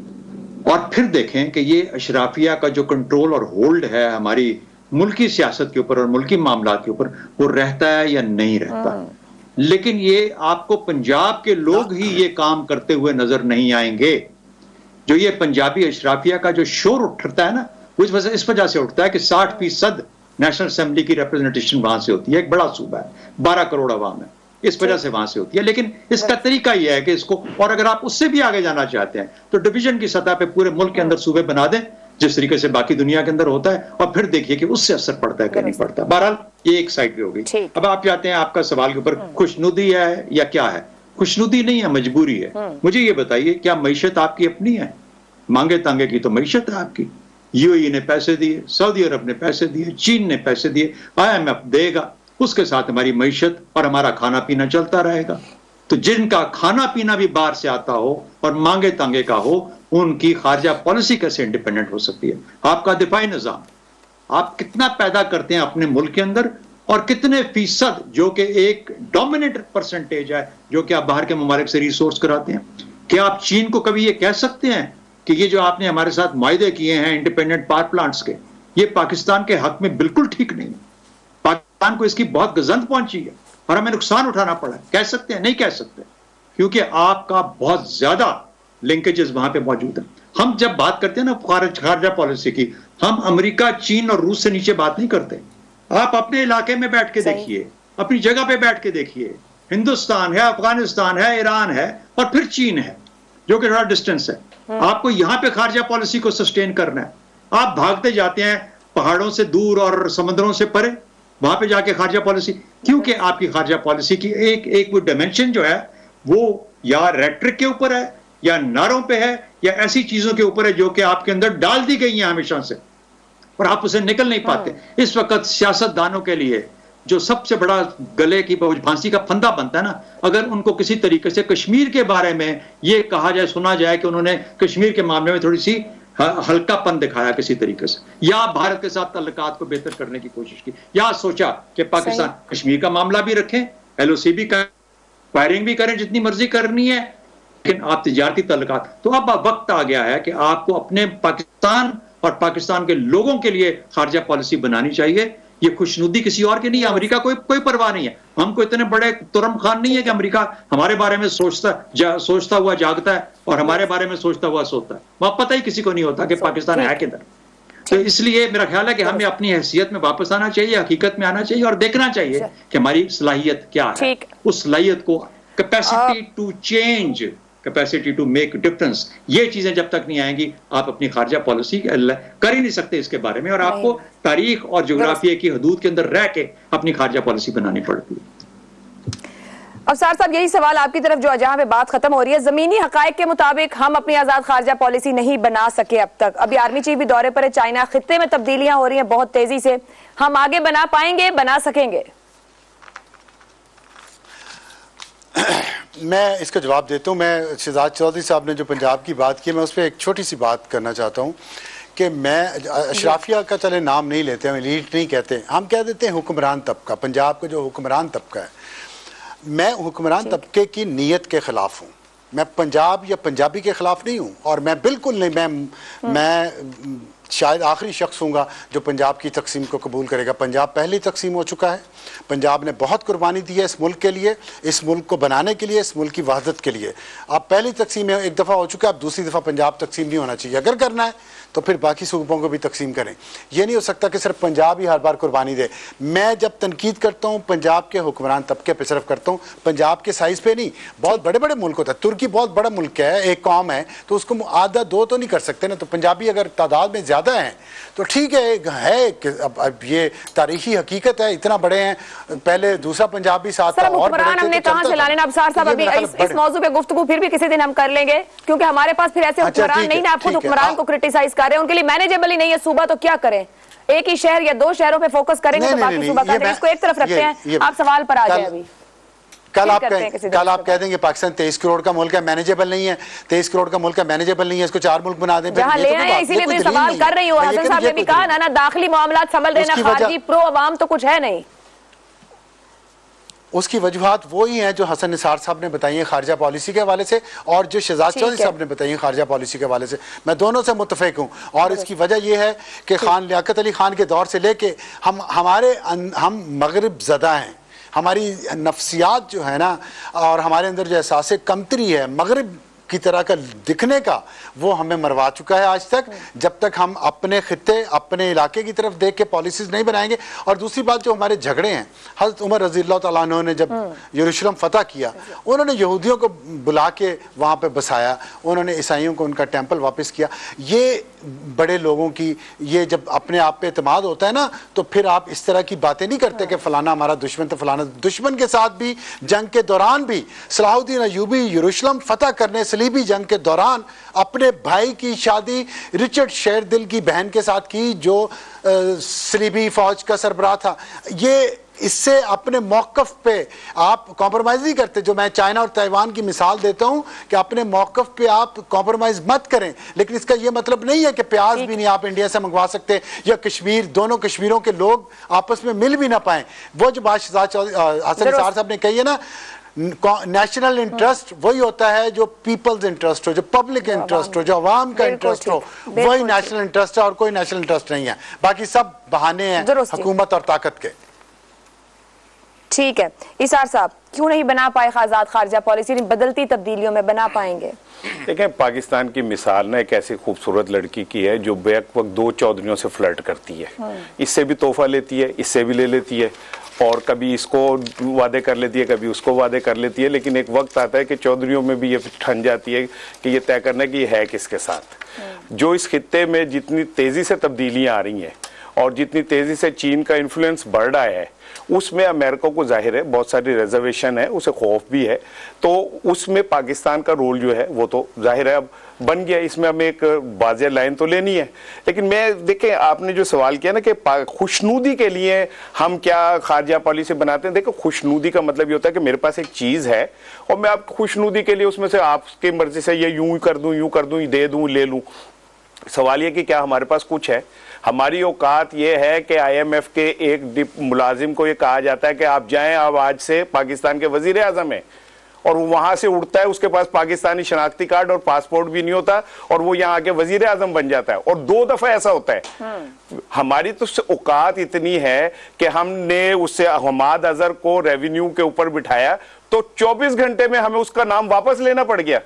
और फिर देखें कि ये अशराफिया का जो कंट्रोल और होल्ड है हमारी मुल्की सियासत के ऊपर और मुल्की मामला के ऊपर, वो रहता है या नहीं रहता। लेकिन ये आपको पंजाब के लोग ही ये काम करते हुए नजर नहीं आएंगे। जो ये पंजाबी अशराफिया का जो शोर उठता है ना, वो इस वजह से उठता है कि 60% नेशनल असेंबली की रिप्रेजेंटेशन वहां से होती है। एक बड़ा सूबा है, 12 करोड़ अवाम है, इस वजह से वहां से होती है। लेकिन इसका तरीका यह है कि इसको, और अगर आप उससे भी आगे जाना चाहते हैं तो डिवीजन की सतह पे पूरे मुल्क के अंदर सूबे बना दें, जिस तरीके से बाकी दुनिया के अंदर होता है, और फिर देखिए कि उससे असर पड़ता है कि नहीं पड़ता। बहरहाल ये एक साइड पे हो गई। अब आप चाहते हैं आपका सवाल के ऊपर खुशनुदी है या क्या है? खुशनुदी नहीं है, मजबूरी है। मुझे ये बताइए, क्या मईशत आपकी अपनी है? मांगे तांगे की तो मईशत है आपकी। यूएई ने पैसे दिए, सऊदी अरब ने पैसे दिए, चीन ने पैसे दिए, IMF देगा, उसके साथ हमारी मईशत और हमारा खाना पीना चलता रहेगा। तो जिनका खाना पीना भी बाहर से आता हो और मांगे तांगे का हो, उनकी खारजा पॉलिसी कैसे इंडिपेंडेंट हो सकती है? आपका दिफाई निजाम आप कितना पैदा करते हैं अपने मुल्क के अंदर, और कितने फीसद जो कि एक डोमिनेट परसेंटेज है जो कि आप बाहर के ममालिक से रिसोर्स कराते हैं? क्या आप चीन को कभी ये कह सकते हैं कि ये जो आपने हमारे साथ मुआहदे किए हैं इंडिपेंडेंट पावर प्लांट्स के, ये पाकिस्तान के हक में बिल्कुल ठीक नहीं है? पाकिस्तान को इसकी बहुत गजंत पहुंची है और हमें नुकसान उठाना पड़ा है। कह सकते हैं? नहीं कह सकते, क्योंकि आपका बहुत ज्यादा लिंकेजेस वहां पे मौजूद है। हम जब बात करते हैं ना खारजा पॉलिसी की, हम अमेरिका, चीन और रूस से नीचे बात नहीं करते। आप अपने इलाके में बैठ के देखिए, अपनी जगह पे बैठ के देखिए, हिंदुस्तान है, अफगानिस्तान है, ईरान है और फिर चीन है जो कि थोड़ा डिस्टेंस है। आपको यहां पे खारजा पॉलिसी को सस्टेन करना है, आप भागते जाते हैं पहाड़ों से दूर और समुद्रों से परे, वहां पे जाके खारजा पॉलिसी, क्योंकि आपकी खारजा पॉलिसी की एक वो डायमेंशन जो है वो या रेट्रिक के ऊपर है या नारों पे है या ऐसी चीजों के ऊपर है जो कि आपके अंदर डाल दी गई हैं हमेशा से और आप उसे निकल नहीं पाते। इस वक्त सियासतदानों के लिए जो सबसे बड़ा गले की फांसी का फंदा बनता है ना, अगर उनको किसी तरीके से कश्मीर के बारे में ये कहा जाए, सुना जाए कि उन्होंने कश्मीर के मामले में थोड़ी सी हल्कापन दिखाया किसी तरीके से, या भारत के साथ ताल्लुकात को बेहतर करने की कोशिश की, या सोचा कि पाकिस्तान कश्मीर का मामला भी रखें, LOC भी करें, फायरिंग भी करें जितनी मर्जी करनी है, लेकिन आप तिजारती ताल्लुकात, तो अब वक्त आ गया है कि आपको अपने पाकिस्तान और पाकिस्तान के लोगों के लिए खारजा पॉलिसी बनानी चाहिए। ये खुशनुदी किसी और की नहीं है, अमेरिका कोई परवाह नहीं है। हमको इतने बड़े तुरम खान नहीं है कि अमेरिका हमारे बारे में सोचता हुआ जागता है और हमारे बारे में सोचता हुआ सोता है। वहां पता ही किसी को नहीं होता कि पाकिस्तान है किधर। तो इसलिए मेरा ख्याल है कि हमें अपनी हैसियत में वापस आना चाहिए, हकीकत में आना चाहिए और देखना चाहिए कि हमारी सलाहियत क्या है। उस सलाहियत को, capacity to change, capacity to make difference, ये चीजें जब तक नहीं आएंगी आप अपनी खारजा पॉलिसी कर ही नहीं सकते इसके बारे में, और आपको तारीख और जोग्राफिया की हदूद के अंदर रह के अपनी खारजा पॉलिसी बनानी पड़ती है। अफसार साहब, यही सवाल आपकी तरफ जो जहां पे बात खत्म हो रही है, जमीनी हकायक के मुताबिक हम अपनी आजाद खारजा पॉलिसी नहीं बना सके अब तक। अभी आर्मी चीफ भी दौरे पर है, चाइना खित्ते में तब्दीलियां हो रही हैं बहुत तेजी से, हम आगे बना पाएंगे, बना सकेंगे? मैं इसका जवाब देता हूँ। मैं शहजाद चौधरी साहब ने जो पंजाब की बात की, मैं उस पर एक छोटी सी बात करना चाहता हूँ कि मैं अशराफिया का चले नाम नहीं लेते, हम एलीट नहीं कहते, हम कह देते हैं हुक्मरान तबका। पंजाब का जो हुक्मरान तबका है, मैं हुक्मरान तबके की नीयत के खिलाफ हूँ। मैं पंजाब या पंजाबी के खिलाफ नहीं हूँ, और मैं बिल्कुल नहीं, मैं शायद आखिरी शख्स हूँगा जो पंजाब की तकसीम को कबूल करेगा। पंजाब पहले तकसीम हो चुका है, पंजाब ने बहुत कुर्बानी दी है इस मुल्क के लिए, इस मुल्क को बनाने के लिए, इस मुल्क की वहदत के लिए। अब पहली तकसीम एक दफ़ा हो चुका है, अब दूसरी दफ़ा पंजाब तकसीम नहीं होना चाहिए। अगर करना है तो फिर बाकी सूबों को भी तकसीम करें। ये नहीं हो सकता कि सिर्फ पंजाब ही हर बार कुर्बानी दे। मैं जब तनकीद करता हूँ पंजाब के हुक्मरान तबके पे सिर्फ करता हूँ, पंजाब के साइज़ पे नहीं। बहुत बड़े बड़े मुल्क होता है, तुर्की बहुत बड़ा मुल्क है, एक कौम है, तो उसको आधा दो तो नहीं कर सकते ना। तो पंजाबी अगर तादाद में ज़्यादा हैं तो ठीक है कि अब ये तारीखी हकीकत है, इतना बड़े हैं, पहले दूसरा पंजाब भी साथ था और बड़े थे, हमने कहां से लाने? अफसार साहब, अभी इस मौजू पे गुफ्तगू फिर भी किसी दिन हम कर लेंगे, क्योंकि हमारे पास फिर ऐसे हुक्मरान नहीं ना। आप खुद हुक्मरान को क्रिटिसाइज कर रहे हैं, उनके लिए मैनेजेबल ही नहीं है सूबा, तो क्या करें? एक ही शहर या दो शहरों पे फोकस करेंगे तो बाकी सूबा का, इसको एक तरफ रखते हैं। आप सवाल पर आ जाए। अभी कल आप कह देंगे पाकिस्तान 23 करोड़ का मुल्क है, मैनेजेबल नहीं है, 23 करोड़ का मुल्क है, मैनेजेबल नहीं है, इसको 4 मुल्क बना दें। जहां ले आए, इसीलिए तो सवाल कर रही हूँ। हसन साहब ने भी कहा ना, दाखिली मामला संभल रहे ना, खारजी प्रो अवाम तो कुछ है नहीं। उसकी वजूहात वो ही हैं जो हसन निसार साहब ने बताई है खारजा पॉलिसी के हवाले से, और जो शहजाद चौधरी साहब ने बताई है खारजा पॉलिसी के हवाले से। मैं दोनों से मुत्तफिक हूँ, और इसकी वजह यह है कि खान लियाकत अली खान के दौर से लेके हम मगरिब ज़दा हैं। हमारी नफ्सियात जो है ना, और हमारे अंदर जो एहसास कमतरी है मगरिब की तरह का दिखने का, वो हमें मरवा चुका है आज तक। जब तक हम अपने खित्ते, अपने इलाके की तरफ देख के पॉलिसीज नहीं बनाएंगे। और दूसरी बात, जो हमारे झगड़े हैं, हज़रत उमर रज़ी अल्लाह तआला अन्हु ने जब यरूशलेम फतह किया, उन्होंने यहूदियों को बुला के वहाँ पे बसाया, उन्होंने ईसाइयों को उनका टेम्पल वापस किया। ये बड़े लोगों की, ये जब अपने आप पे एतमाद होता है ना, तो फिर आप इस तरह की बातें नहीं करते कि फलाना हमारा दुश्मन, तो फलाना दुश्मन के साथ भी जंग के दौरान भी सलाहुद्दीन अय्यूबी यरूशलेम फतह करने, सलीबी जंग के दौरान अपने भाई की शादी रिचर्ड शेरदिल की बहन के साथ की, जो सलीबी फौज का सरबराह था। ये इससे अपने मौक़िफ़ पे आप कॉम्प्रोमाइज़ नहीं करते। जो मैं चाइना और ताइवान की मिसाल देता हूं कि अपने मौक़िफ़ पे आप कॉम्प्रोमाइज़ मत करें, लेकिन इसका ये मतलब नहीं है कि प्याज भी नहीं आप इंडिया से मंगवा सकते या कश्मीर, दोनों कश्मीरों के लोग आपस में मिल भी ना पाएं। वो जो बात हसन निसार साहब ने कही है ना, नेशनल इंटरेस्ट वही होता है जो पीपल्स इंटरेस्ट हो, जो पब्लिक इंटरेस्ट हो, जो अवाम का इंटरेस्ट हो, वही नेशनल इंटरेस्ट है और कोई नेशनल इंटरेस्ट नहीं है। बाकी सब बहाने हैं हुकूमत और ताकत के। ठीक है इसार साहब, क्यों नहीं बना पाए आजाद खारजा पॉलिसी, बदलती तब्दीलियों में बना पाएंगे? देखें, पाकिस्तान की मिसाल ना एक ऐसी खूबसूरत लड़की की है जो बैक वक्त दो चौधरियों से फ्लर्ट करती है। इससे भी तोहफा लेती है, इससे भी ले लेती है, और कभी इसको वादे कर लेती है, कभी उसको वादे कर लेती है, लेकिन एक वक्त आता है कि चौधरियों में भी ये ठन जाती है कि ये तय करना कि ये है किसके साथ। जो इस खित्ते में जितनी तेजी से तब्दीलियां आ रही हैं और जितनी तेजी से चीन का इन्फ्लुएंस बढ़ रहा है, उसमें अमेरिका को जाहिर है बहुत सारी रिजर्वेशन है, उसे खौफ भी है, तो उसमें पाकिस्तान का रोल जो है वो तो जाहिर है अब बन गया। इसमें हमें एक वाज़ेह लाइन तो लेनी है। लेकिन मैं देखें, आपने जो सवाल किया ना कि खुशनुदी के लिए हम क्या खारजा पॉलिसी बनाते हैं, देखो खुशनुदी का मतलब ये होता है कि मेरे पास एक चीज़ है और मैं आप खुशनुदी के लिए उसमें से आपकी मर्जी से ये यूं कर दूं, दे दूं, ले लूं। सवाल ये कि क्या हमारे पास कुछ है? हमारी औकात ये है कि IMF के एक मुलाजिम को ये कहा जाता है कि आप जाएं, आप आज से पाकिस्तान के वजीर आजम हैं, और वो वहां से उड़ता है, उसके पास पाकिस्तानी शनाख्ती कार्ड और पासपोर्ट भी नहीं होता, और वो यहाँ आके वजीर आजम बन जाता है, और 2 दफा ऐसा होता है। हमारी तो औकात इतनी है कि हमने उससे हमाद अजहर को रेवेन्यू के ऊपर बिठाया तो 24 घंटे में हमें उसका नाम वापस लेना पड़ गया।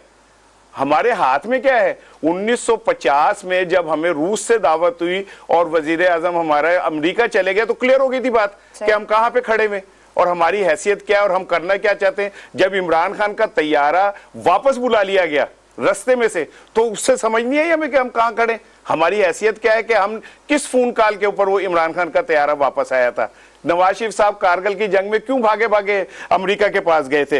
हमारे हाथ में क्या है? 1950 में जब हमें रूस से दावत हुई और वजीर आजम हमारा अमेरिका चले गए तो क्लियर हो गई थी बात कि हम कहां पे खड़े हुए और हमारी हैसियत क्या है और हम करना क्या चाहते हैं। जब इमरान खान का तैयारा वापस बुला लिया गया रास्ते में से, तो उससे समझ नहीं आई हमें कि हम कहां खड़े, हमारी हैसियत क्या है, कि हम किस फोन कॉल के ऊपर वो इमरान खान का तैयारा वापस आया था। नवाज शरीफ साहब कारगिल की जंग में क्यों भागे भागे अमेरिका के पास गए थे,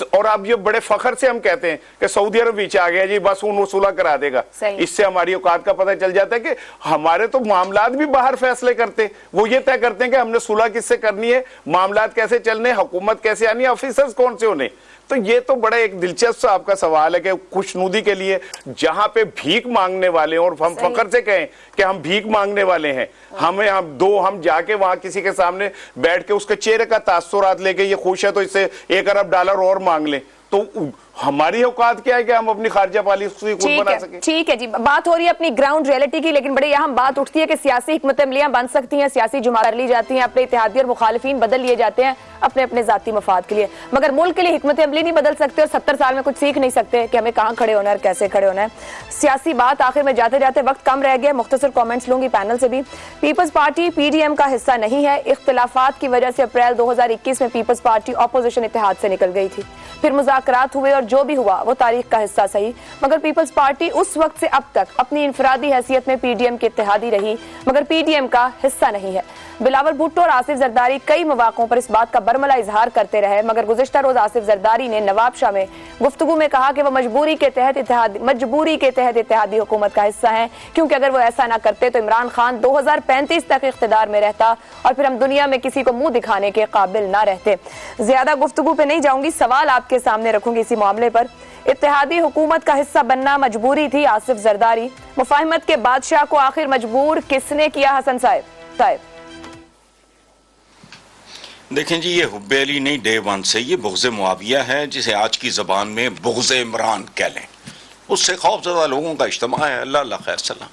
और अब ये बड़े फखर से हम कहते हैं कि सऊदी अरब पीछे आ गया जी, बस वो सुलह करा देगा। इससे हमारी औकात का पता चल जाता है कि हमारे तो मामलात भी बाहर फैसले करते, वो ये तय करते हैं कि हमने सुलह किससे करनी है, मामलात कैसे चलने, हुकूमत कैसे आनी है, ऑफिसर्स कौन से होने। तो ये तो बड़ा एक दिलचस्प आपका सवाल है कि खुशनुदी के लिए जहां पे भीख मांगने वाले हैं, और हम फखर से कहें कि हम भीख मांगने वाले हैं, हम जाके वहां किसी के सामने बैठ के उसके चेहरे का तासुरात लेके ये खुश है तो इससे $1 अरब और मांग लें, तो हमारी औकात क्या है कि हम अपनी खारजा पॉलिसी खुद बना सकें। ठीक है जी, बात हो रही है अपनी ग्राउंड रियलिटी की, लेकिन बड़ी अहम बात उठती है कि सियासी हिकमत अमलियां बन सकती हैं, सियासी जुमा कर ली जाती हैं, अपने इत्तेहादी और मुखालिफिन बदल लिए जाते हैं अपने अपने जाती मफाद के लिए, मगर मुल्क के लिए हिकमत अमली नहीं बदल सकते और 70 साल में कुछ सीख नहीं सकते कि हमें कहाँ खड़े होना है और कैसे खड़े होना है। सियासी बात आखिर में जाते जाते वक्त कम रह गया, मुख्तसर कॉमेंट्स लूंगी पैनल से भी। पीपल्स पार्टी PDM का हिस्सा नहीं है, इख्तिलाफात की वजह से अप्रैल 2021 में पीपल्स पार्टी ऑपोजिशन इत्तेहाद से निकल गई थी, फिर मुज़ाकरात हुए और जो भी हुआ वो तारीख का हिस्सा सही, मगर पीपल्स पार्टी उस वक्त से अब तक अपनी इनफरादी हैसियत में PDM की इत्तेहादी रही, मगर PDM का हिस्सा नहीं है। बिलावल भुट्टो और आसिफ जरदारी कई मौक़ों पर इस बात का बरमला इजहार करते रहे, मगर गुज़िश्ता रोज आसिफ जरदारी ने नवाब शाह में गुफ्तगू में कहा कि वह मजबूरी के तहत इत्तेहादी हुकूमत का हिस्सा है, क्योंकि अगर वो ऐसा ना करते तो इमरान खान 2035 तक इख्तिदार में रहता और फिर हम दुनिया में किसी को मुंह दिखाने के काबिल ना रहते। ज्यादा गुफ्तगू पे नहीं जाऊंगी, सवाल आपके सामने रखूंगी इसी मामले पर। इत्तेहादी हुकूमत का हिस्सा बनना मजबूरी थी, आसिफ जरदारी। मुफाहिमत के बादशाह को आखिर मजबूर किसने किया, हसन साहब? देखें जी, ये हुब्बे अली नहीं, डे वन से ये बुग़्ज़े मुआविया है, जिसे आज की ज़बान में बुग़्ज़े इमरान कह लें। उससे खौफज़दा लोगों का इज्तिमा है, अल्लाह खैर सलाम,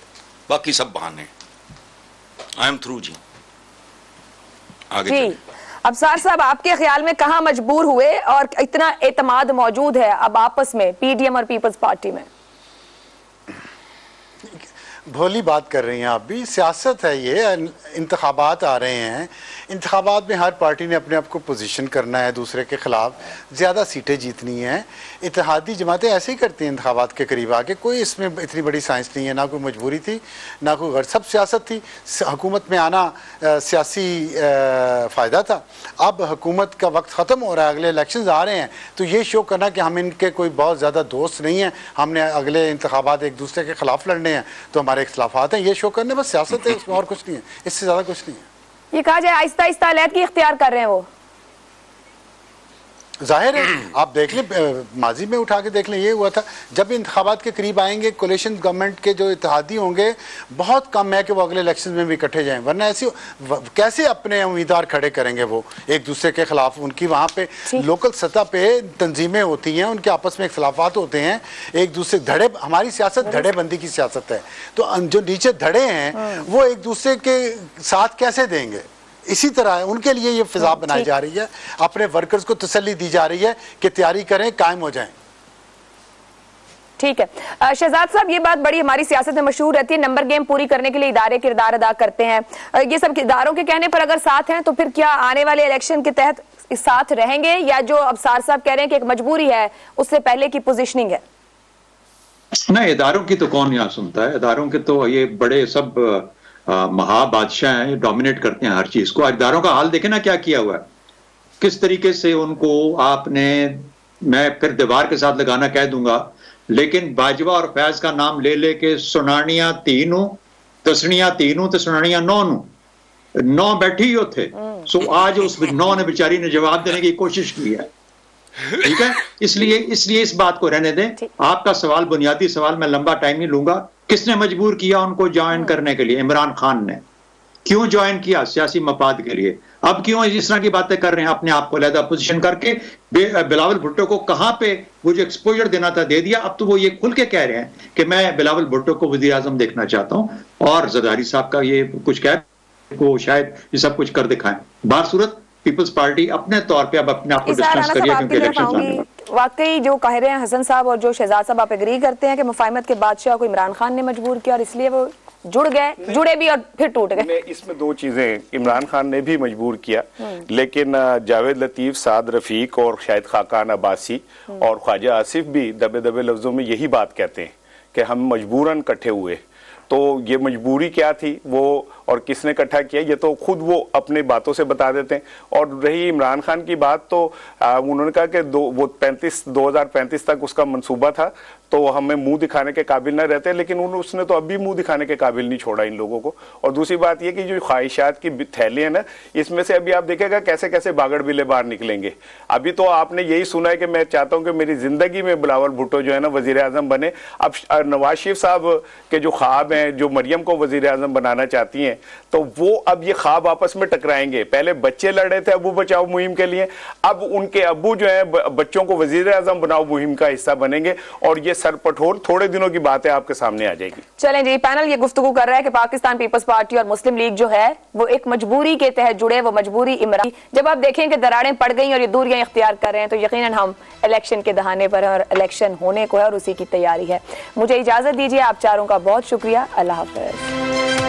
बाकी सब बहाने। आई एम थ्रू जी, आगे जी। अबसार साहब, आपके ख्याल में कहाँ मजबूर हुए और इतना एतमाद मौजूद है अब आपस में PDM और पीपल्स पार्टी में? भोली बात कर रही हैं आप भी, सियासत है ये, इंतखाबात आ रहे हैं, इंतखाबात में हर पार्टी ने अपने आप को पोजीशन करना है, दूसरे के खिलाफ ज़्यादा सीटें जीतनी हैं। इत्तेहादी जमातें ऐसे ही करती हैं इंतखाबात के करीब आके, कोई इसमें इतनी बड़ी साइंस नहीं है, ना कोई मजबूरी थी ना कोई गैर, सब सियासत थी। हुकूमत में आना सियासी फ़ायदा था। अब हुकूमत का वक्त ख़त्म हो रहा है, अगले इलेक्शन आ रहे हैं, तो ये शो करना कि हम इनके कोई बहुत ज़्यादा दोस्त नहीं हैं, हमने अगले इंतखाबात एक दूसरे के खिलाफ लड़ने हैं तो हमारे इख्तिलाफात हैं, ये शो करने बस सियासत है, उसमें और कुछ नहीं है, इससे ज़्यादा कुछ नहीं है। ये कहा जाए आहिस्ता आहिस्ता अलैद की इख्तियार कर रहे हैं वो। जाहिर है, आप देख लें, माजी में उठा के देख लें, ये हुआ था जब इंतखाबात के करीब आएंगे कोलिशन गवर्नमेंट के जो इत्तेहादी होंगे बहुत कम है कि वो अगले इलेक्शन में भी इकट्ठे जाएं, वरना ऐसी कैसे अपने उम्मीदवार खड़े करेंगे वो एक दूसरे के खिलाफ। उनकी वहाँ पे लोकल सतह पे तंजीमें होती हैं, उनके आपस में इख्तलाफात होते हैं, एक दूसरे धड़े, हमारी सियासत धड़ेबंदी की सियासत है, तो जो नीचे धड़े हैं वो एक दूसरे के साथ कैसे देंगे। इसी तरह उनके लिए ये फिजा बनाई जा रही है, अपने वर्कर्स को तसल्ली दी जा रही है कि तैयारी करें, कायम हो जाएं। ठीक है शहजाद साहब, ये बात बड़ी हमारी सियासत में मशहूर रहती है, नंबर गेम पूरी करने के लिए इदारे किरदार अदा करते हैं। ये सब इदारों के कहने पर अगर साथ हैं तो फिर क्या आने वाले इलेक्शन के तहत साथ रहेंगे, या जो अबसार साहब कह रहे हैं कि एक मजबूरी है उससे पहले की पोजिशनिंग है? नहीं, इदारों की तो कौन यहाँ सुनता है, इदारों के तो ये बड़े सब महा बादशाह हैं, डोमिनेट करते हैं हर चीज को। इदारों का हाल देखे ना क्या किया हुआ है, किस तरीके से उनको आपने, मैं फिर दीवार के साथ लगाना कह दूंगा, लेकिन बाजवा और फैज का नाम ले लेके सुनानियां तीनों, तसनियां तीनों, तो सुनानियां नौ बैठी ही थे। सो आज उस 9 ने बेचारी ने जवाब देने की कोशिश की है, ठीक है। इसलिए इस बात को रहने दें। आपका सवाल बुनियादी सवाल, मैं लंबा टाइम नहीं लूंगा। किसने मजबूर किया उनको ज्वाइन करने के लिए? इमरान खान ने। क्यों ज्वाइन किया? सियासी मफाद के लिए। अब क्यों इस तरह की बातें कर रहे हैं, अपने आप को अलग पोजीशन करके? बिलावल भुट्टो को कहां पे वो जो एक्सपोजर देना था दे दिया, अब तो वो ये खुल के कह रहे हैं कि मैं बिलावल भुट्टो को वजीर आजम देखना चाहता हूं, और जरदारी साहब का ये कुछ कह को शायद ये सब कुछ कर दिखाएं। बासूरत पीपल्स पार्टी अपने तौर पे अब अपने आप को डिस्टेंस करिए, क्योंकि इलेक्शन आने वाले। वाकई जो कह रहे हैं हसन साहब और जो शहजाद साहब, आप एग्री करते हैं कि मुफाहिमत के बादशाह को इमरान खान ने मजबूर किया और इसलिए वो जुड़े भी और फिर टूट गए? इसमें दो चीजें, इमरान खान ने भी मजबूर किया, लेकिन जावेद लतीफ, साद रफीक और शायद खाकान अब्बासी और ख्वाजा आसिफ भी दबे दबे लफ्जों में यही बात कहते हैं कि हम मजबूरन इकट्ठे हुए। तो ये मजबूरी क्या थी वो और किसने इकट्ठा किया, ये तो खुद वो अपने बातों से बता देते हैं। और रही इमरान खान की बात, तो उन्होंने कहा कि 2035 तक उसका मंसूबा था, तो हमें मुंह दिखाने के काबिल न रहते, लेकिन उसने तो अभी मुंह दिखाने के काबिल नहीं छोड़ा इन लोगों को। और दूसरी बात ये कि जो ख्वाहिशात की थैली है ना, इसमें से अभी आप देखेगा कैसे कैसे बागड़ बिले बाहर निकलेंगे। अभी तो आपने यही सुना है कि मैं चाहता हूं कि मेरी जिंदगी में बिलावल भुट्टो जो है ना वजीर आजम बने। अब नवाज शरीफ साहब के जो ख्वाब हैं, जो मरियम को वजीर आजम बनाना चाहती हैं, तो वो अब ये ख्वाब आपस में टकराएंगे। पहले बच्चे लड़ रहे थे अबू बचाओ मुहिम के लिए, अब उनके अबू जो है बच्चों को वजीर आजम बनाओ मुहिम का हिस्सा बनेंगे, और ये सरपठोर थोड़े दिनों की बात है आपके सामने आ जाएगी। चलें जी, पैनल ये गुफ्तगू कर रहा है कि पाकिस्तान पीपल्स पार्टी और मुस्लिम लीग जो है वो एक मजबूरी के तहत जुड़े, वो मजबूरी इमरान। जब आप देखें कि दरारें पड़ गई और ये दूरियां इख्तियार कर रहे हैं, तो यकीनन हम इलेक्शन के दहाने पर हैं और इलेक्शन होने को है और उसी की तैयारी है। मुझे इजाजत दीजिए, आप चारों का बहुत शुक्रिया। अल्लाह हाफ़िज़।